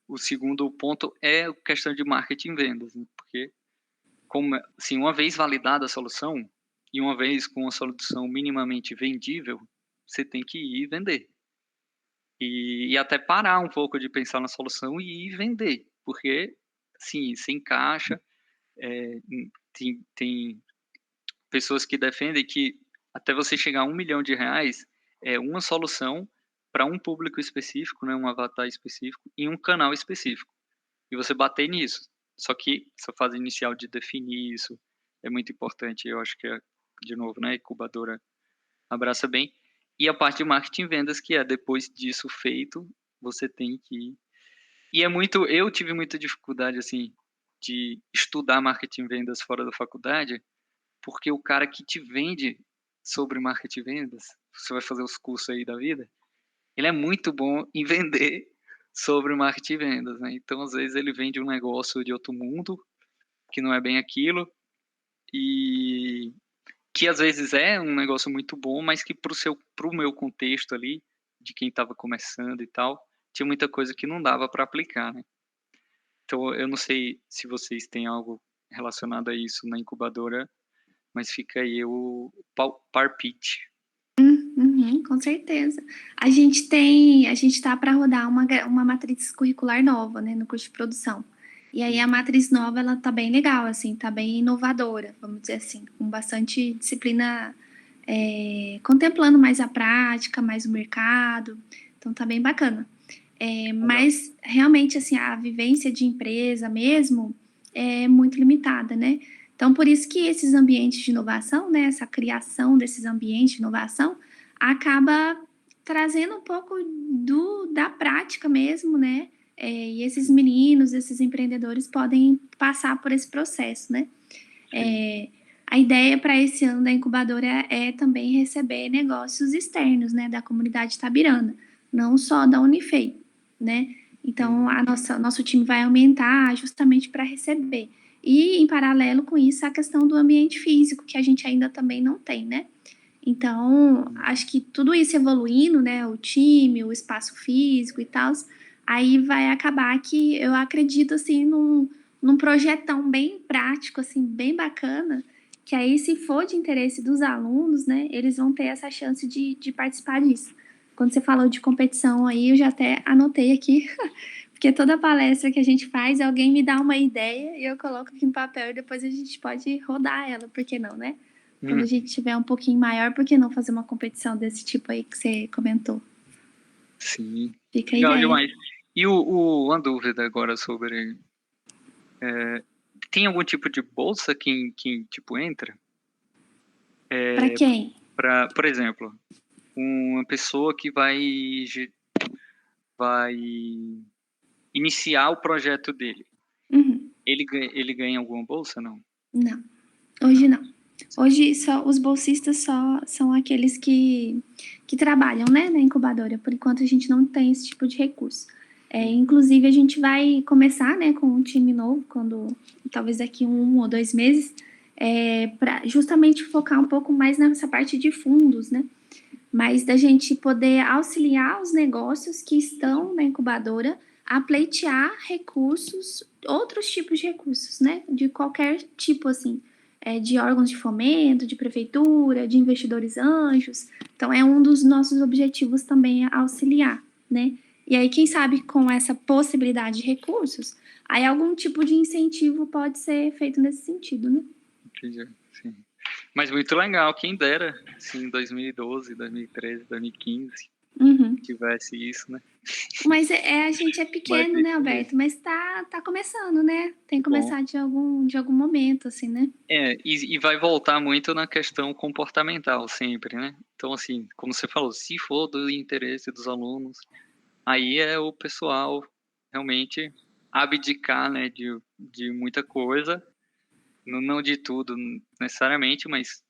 o segundo ponto é a questão de marketing e vendas, né? Porque como assim, uma vez validada a solução e uma vez com a solução minimamente vendível, você tem que ir vender. E até parar um pouco de pensar na solução e ir vender, porque, sim, se encaixa, tem pessoas que defendem que até você chegar a R$ 1 milhão é uma solução para um público específico, né, um avatar específico, em um canal específico. E você bater nisso. Só que essa fase inicial de definir isso é muito importante. Eu acho que, de novo, né, a incubadora abraça bem. E a parte de marketing e vendas, que é depois disso feito, você tem que ir. E eu tive muita dificuldade, assim, de estudar marketing e vendas fora da faculdade, porque o cara que te vende sobre marketing e vendas, você vai fazer os cursos aí da vida, ele é muito bom em vender sobre marketing e vendas, né? Então, às vezes, ele vende um negócio de outro mundo, que não é bem aquilo, e que às vezes é um negócio muito bom, mas que pro meu contexto ali, de quem estava começando e tal, tinha muita coisa que não dava para aplicar, né? Então, eu não sei se vocês têm algo relacionado a isso na incubadora, mas fica aí o palpite. Com certeza. A gente tá para rodar uma matriz curricular nova, né, no curso de produção. E aí a matriz nova, ela tá bem legal, assim, tá bem inovadora, vamos dizer assim, com bastante disciplina, contemplando mais a prática, mais o mercado. Então tá bem bacana. Mas realmente, assim, a vivência de empresa mesmo é muito limitada, né? Então, por isso que esses ambientes de inovação, né, essa criação desses ambientes de inovação, acaba trazendo um pouco da prática mesmo, né? E esses meninos, esses empreendedores podem passar por esse processo, né? A ideia para esse ano da incubadora é também receber negócios externos, né, da comunidade itabirana, não só da Unifei, né? Então, nosso time vai aumentar justamente para receber. E, em paralelo com isso, a questão do ambiente físico, que a gente ainda também não tem, né? Então, acho que tudo isso evoluindo, né? O time, o espaço físico e tal, aí vai acabar que eu acredito, assim, num projetão bem prático, assim, bem bacana, que aí, se for de interesse dos alunos, né, eles vão ter essa chance de participar disso. Quando você falou de competição aí, eu já até anotei aqui, porque toda palestra que a gente faz, alguém me dá uma ideia e eu coloco aqui no papel e depois a gente pode rodar ela, por que não, né? Quando a gente tiver um pouquinho maior, por que não fazer uma competição desse tipo aí que você comentou? Sim. Fica a Legal ideia. demais. E uma dúvida agora sobre... tem algum tipo de bolsa quem tipo, entra? Para quem? Por exemplo, uma pessoa que vai iniciar o projeto dele. Ele ganha alguma bolsa, não? Não, hoje não. Hoje os bolsistas só são aqueles que trabalham, né, na incubadora. Por enquanto a gente não tem esse tipo de recurso. Inclusive a gente vai começar, né, com um time novo, talvez daqui 1 ou 2 meses, para justamente focar um pouco mais nessa parte de fundos, né? Mas da gente poder auxiliar os negócios que estão na incubadora a pleitear recursos, outros tipos de recursos, né? De qualquer tipo, assim, de órgãos de fomento, de prefeitura, de investidores anjos. Então, é um dos nossos objetivos também auxiliar, né? E aí, quem sabe, com essa possibilidade de recursos, aí algum tipo de incentivo pode ser feito nesse sentido, né? Entendi, sim. Mas muito legal, quem dera, assim, em 2012, 2013, 2015, tivesse isso, né? Mas a gente é pequeno, né, Alberto? Mas tá começando, né? Tem que começar de algum momento, assim, né? E vai voltar muito na questão comportamental sempre, né? Então, assim, como você falou, se for do interesse dos alunos, aí é o pessoal realmente abdicar, né, de muita coisa, não de tudo necessariamente, mas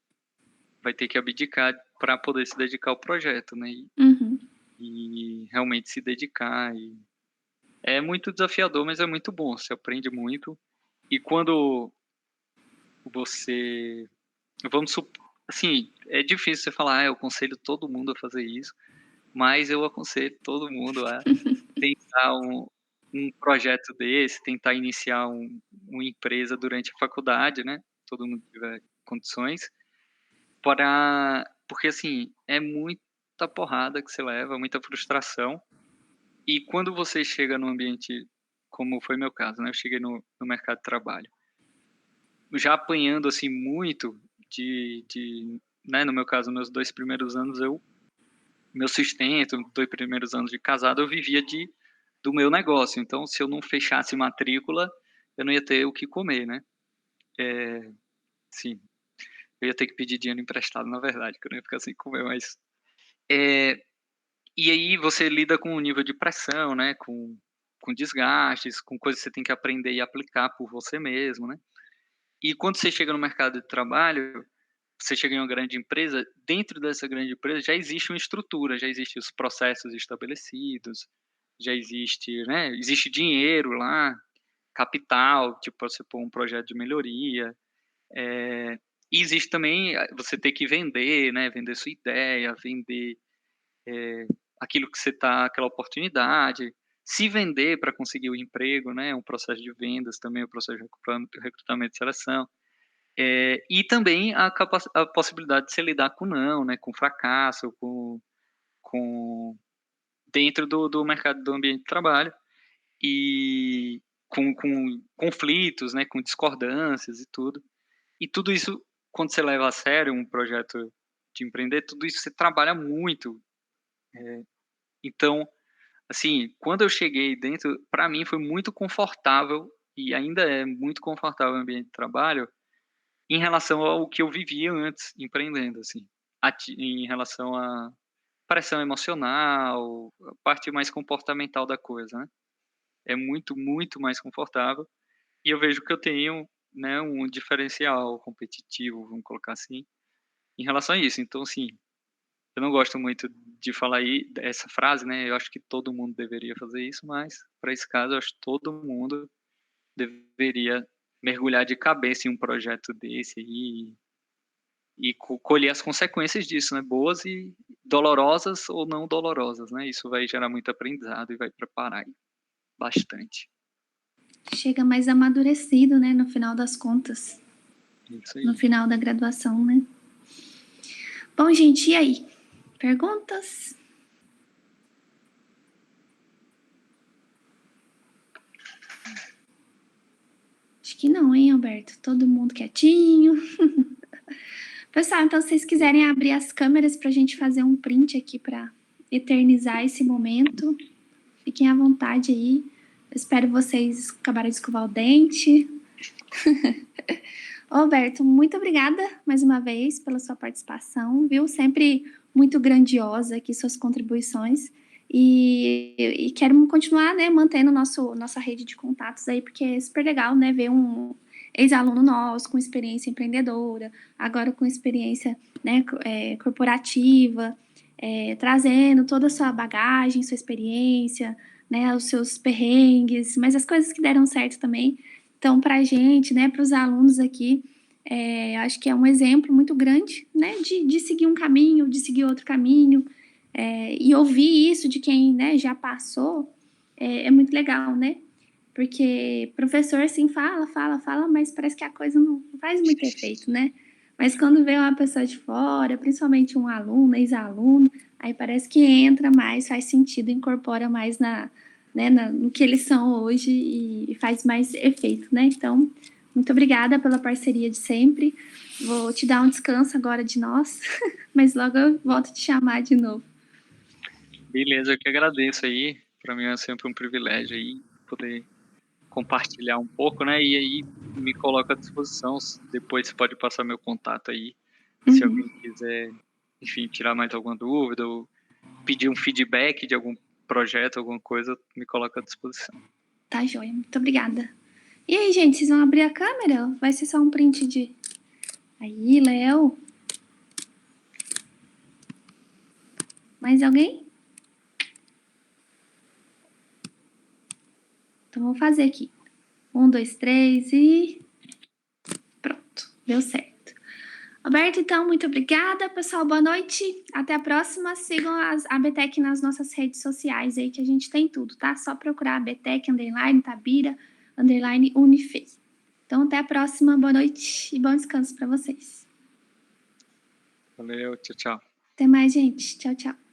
vai ter que abdicar para poder se dedicar ao projeto, né, Uhum. e realmente se dedicar. E é muito desafiador, mas é muito bom, você aprende muito. E quando você, assim, é difícil você falar, eu aconselho todo mundo a fazer isso, mas eu aconselho todo mundo a tentar um projeto desse, tentar iniciar uma empresa durante a faculdade, né? Todo mundo tiver condições, porque assim, é muita porrada que você leva, muita frustração. E quando você chega num ambiente, como foi meu caso, né? Eu cheguei no mercado de trabalho, já apanhando assim muito né? No meu caso, meus 2 primeiros anos, meu sustento, 2 primeiros anos de casado, eu vivia do meu negócio. Então, se eu não fechasse matrícula, eu não ia ter o que comer, né? Sim, eu ia ter que pedir dinheiro emprestado, na verdade, que eu não ia ficar sem comer, mas... É, e aí você lida com um nível de pressão, né? Com desgastes, com coisas que você tem que aprender e aplicar por você mesmo, né? E quando você chega no mercado de trabalho, você chega em uma grande empresa, dentro dessa grande empresa já existe uma estrutura, já existem os processos estabelecidos, já existe, né? Existe dinheiro lá, capital, tipo, para você pôr um projeto de melhoria. E existe também você ter que vender, né? Vender sua ideia, vender aquilo que você tá, aquela oportunidade, se vender para conseguir o emprego, né? Um processo de vendas também, o processo de recrutamento e seleção. E também a possibilidade de você lidar com não, né? Com fracasso, com dentro do mercado do ambiente de trabalho e com conflitos, né? Com discordâncias e tudo. E tudo isso, quando você leva a sério um projeto de empreender, tudo isso você trabalha muito. Então, assim, quando eu cheguei dentro, para mim foi muito confortável e ainda é muito confortável o ambiente de trabalho em relação ao que eu vivia antes empreendendo, assim, em relação à pressão emocional, a parte mais comportamental da coisa, né? É muito, muito mais confortável e eu vejo que eu tenho, né, um diferencial competitivo, vamos colocar assim, em relação a isso. Então, assim, eu não gosto muito de falar aí essa frase, né? Eu acho que todo mundo deveria fazer isso, mas para esse caso, eu acho que todo mundo deveria mergulhar de cabeça em um projeto desse e colher as consequências disso, né? Boas e dolorosas ou não dolorosas, né? Isso vai gerar muito aprendizado e vai preparar aí bastante. Chega mais amadurecido, né, no final das contas, Isso no aí. final da graduação, né? Bom, gente, e aí? Perguntas? Acho que não, hein, Alberto? Todo mundo quietinho. Pessoal, então se vocês quiserem abrir as câmeras para a gente fazer um print aqui para eternizar esse momento, fiquem à vontade aí. Eu espero vocês acabarem de escovar o dente. Alberto, muito obrigada mais uma vez pela sua participação, viu? Sempre muito grandiosa aqui suas contribuições. E quero continuar, né, mantendo nossa rede de contatos aí, porque é super legal, né, ver um ex-aluno nosso com experiência empreendedora, agora com experiência, né, corporativa, trazendo toda a sua bagagem, sua experiência, né, os seus perrengues, mas as coisas que deram certo também. Então, para a gente, né, para os alunos aqui, acho que é um exemplo muito grande, né, de seguir um caminho, de seguir outro caminho, e ouvir isso de quem, né, já passou, é muito legal, né? Porque professor, assim, fala, mas parece que a coisa não faz muito efeito, né? Mas quando vem uma pessoa de fora, principalmente um aluno, ex-aluno, aí parece que entra mais, faz sentido, incorpora mais no que eles são hoje e faz mais efeito, né? Então, muito obrigada pela parceria de sempre. Vou te dar um descanso agora de nós, mas logo eu volto a te chamar de novo. Beleza, eu que agradeço aí. Para mim é sempre um privilégio aí poder compartilhar um pouco, né? E aí me coloco à disposição. Depois você pode passar meu contato aí, se Uhum. alguém quiser, enfim, tirar mais alguma dúvida ou pedir um feedback de algum projeto, alguma coisa, me coloco à disposição. Tá joia, muito obrigada. E aí, gente, vocês vão abrir a câmera? Vai ser só um print de... Aí, Léo. Mais alguém? Então, vou fazer aqui. 1, 2, 3 e... Pronto, deu certo. Roberto, então, muito obrigada. Pessoal, boa noite. Até a próxima. Sigam a BTEC nas nossas redes sociais aí, que a gente tem tudo, tá? Só procurar a BTEC, _ Tabira, _ Unife. Então, até a próxima. Boa noite e bom descanso para vocês. Valeu, tchau, tchau. Até mais, gente. Tchau, tchau.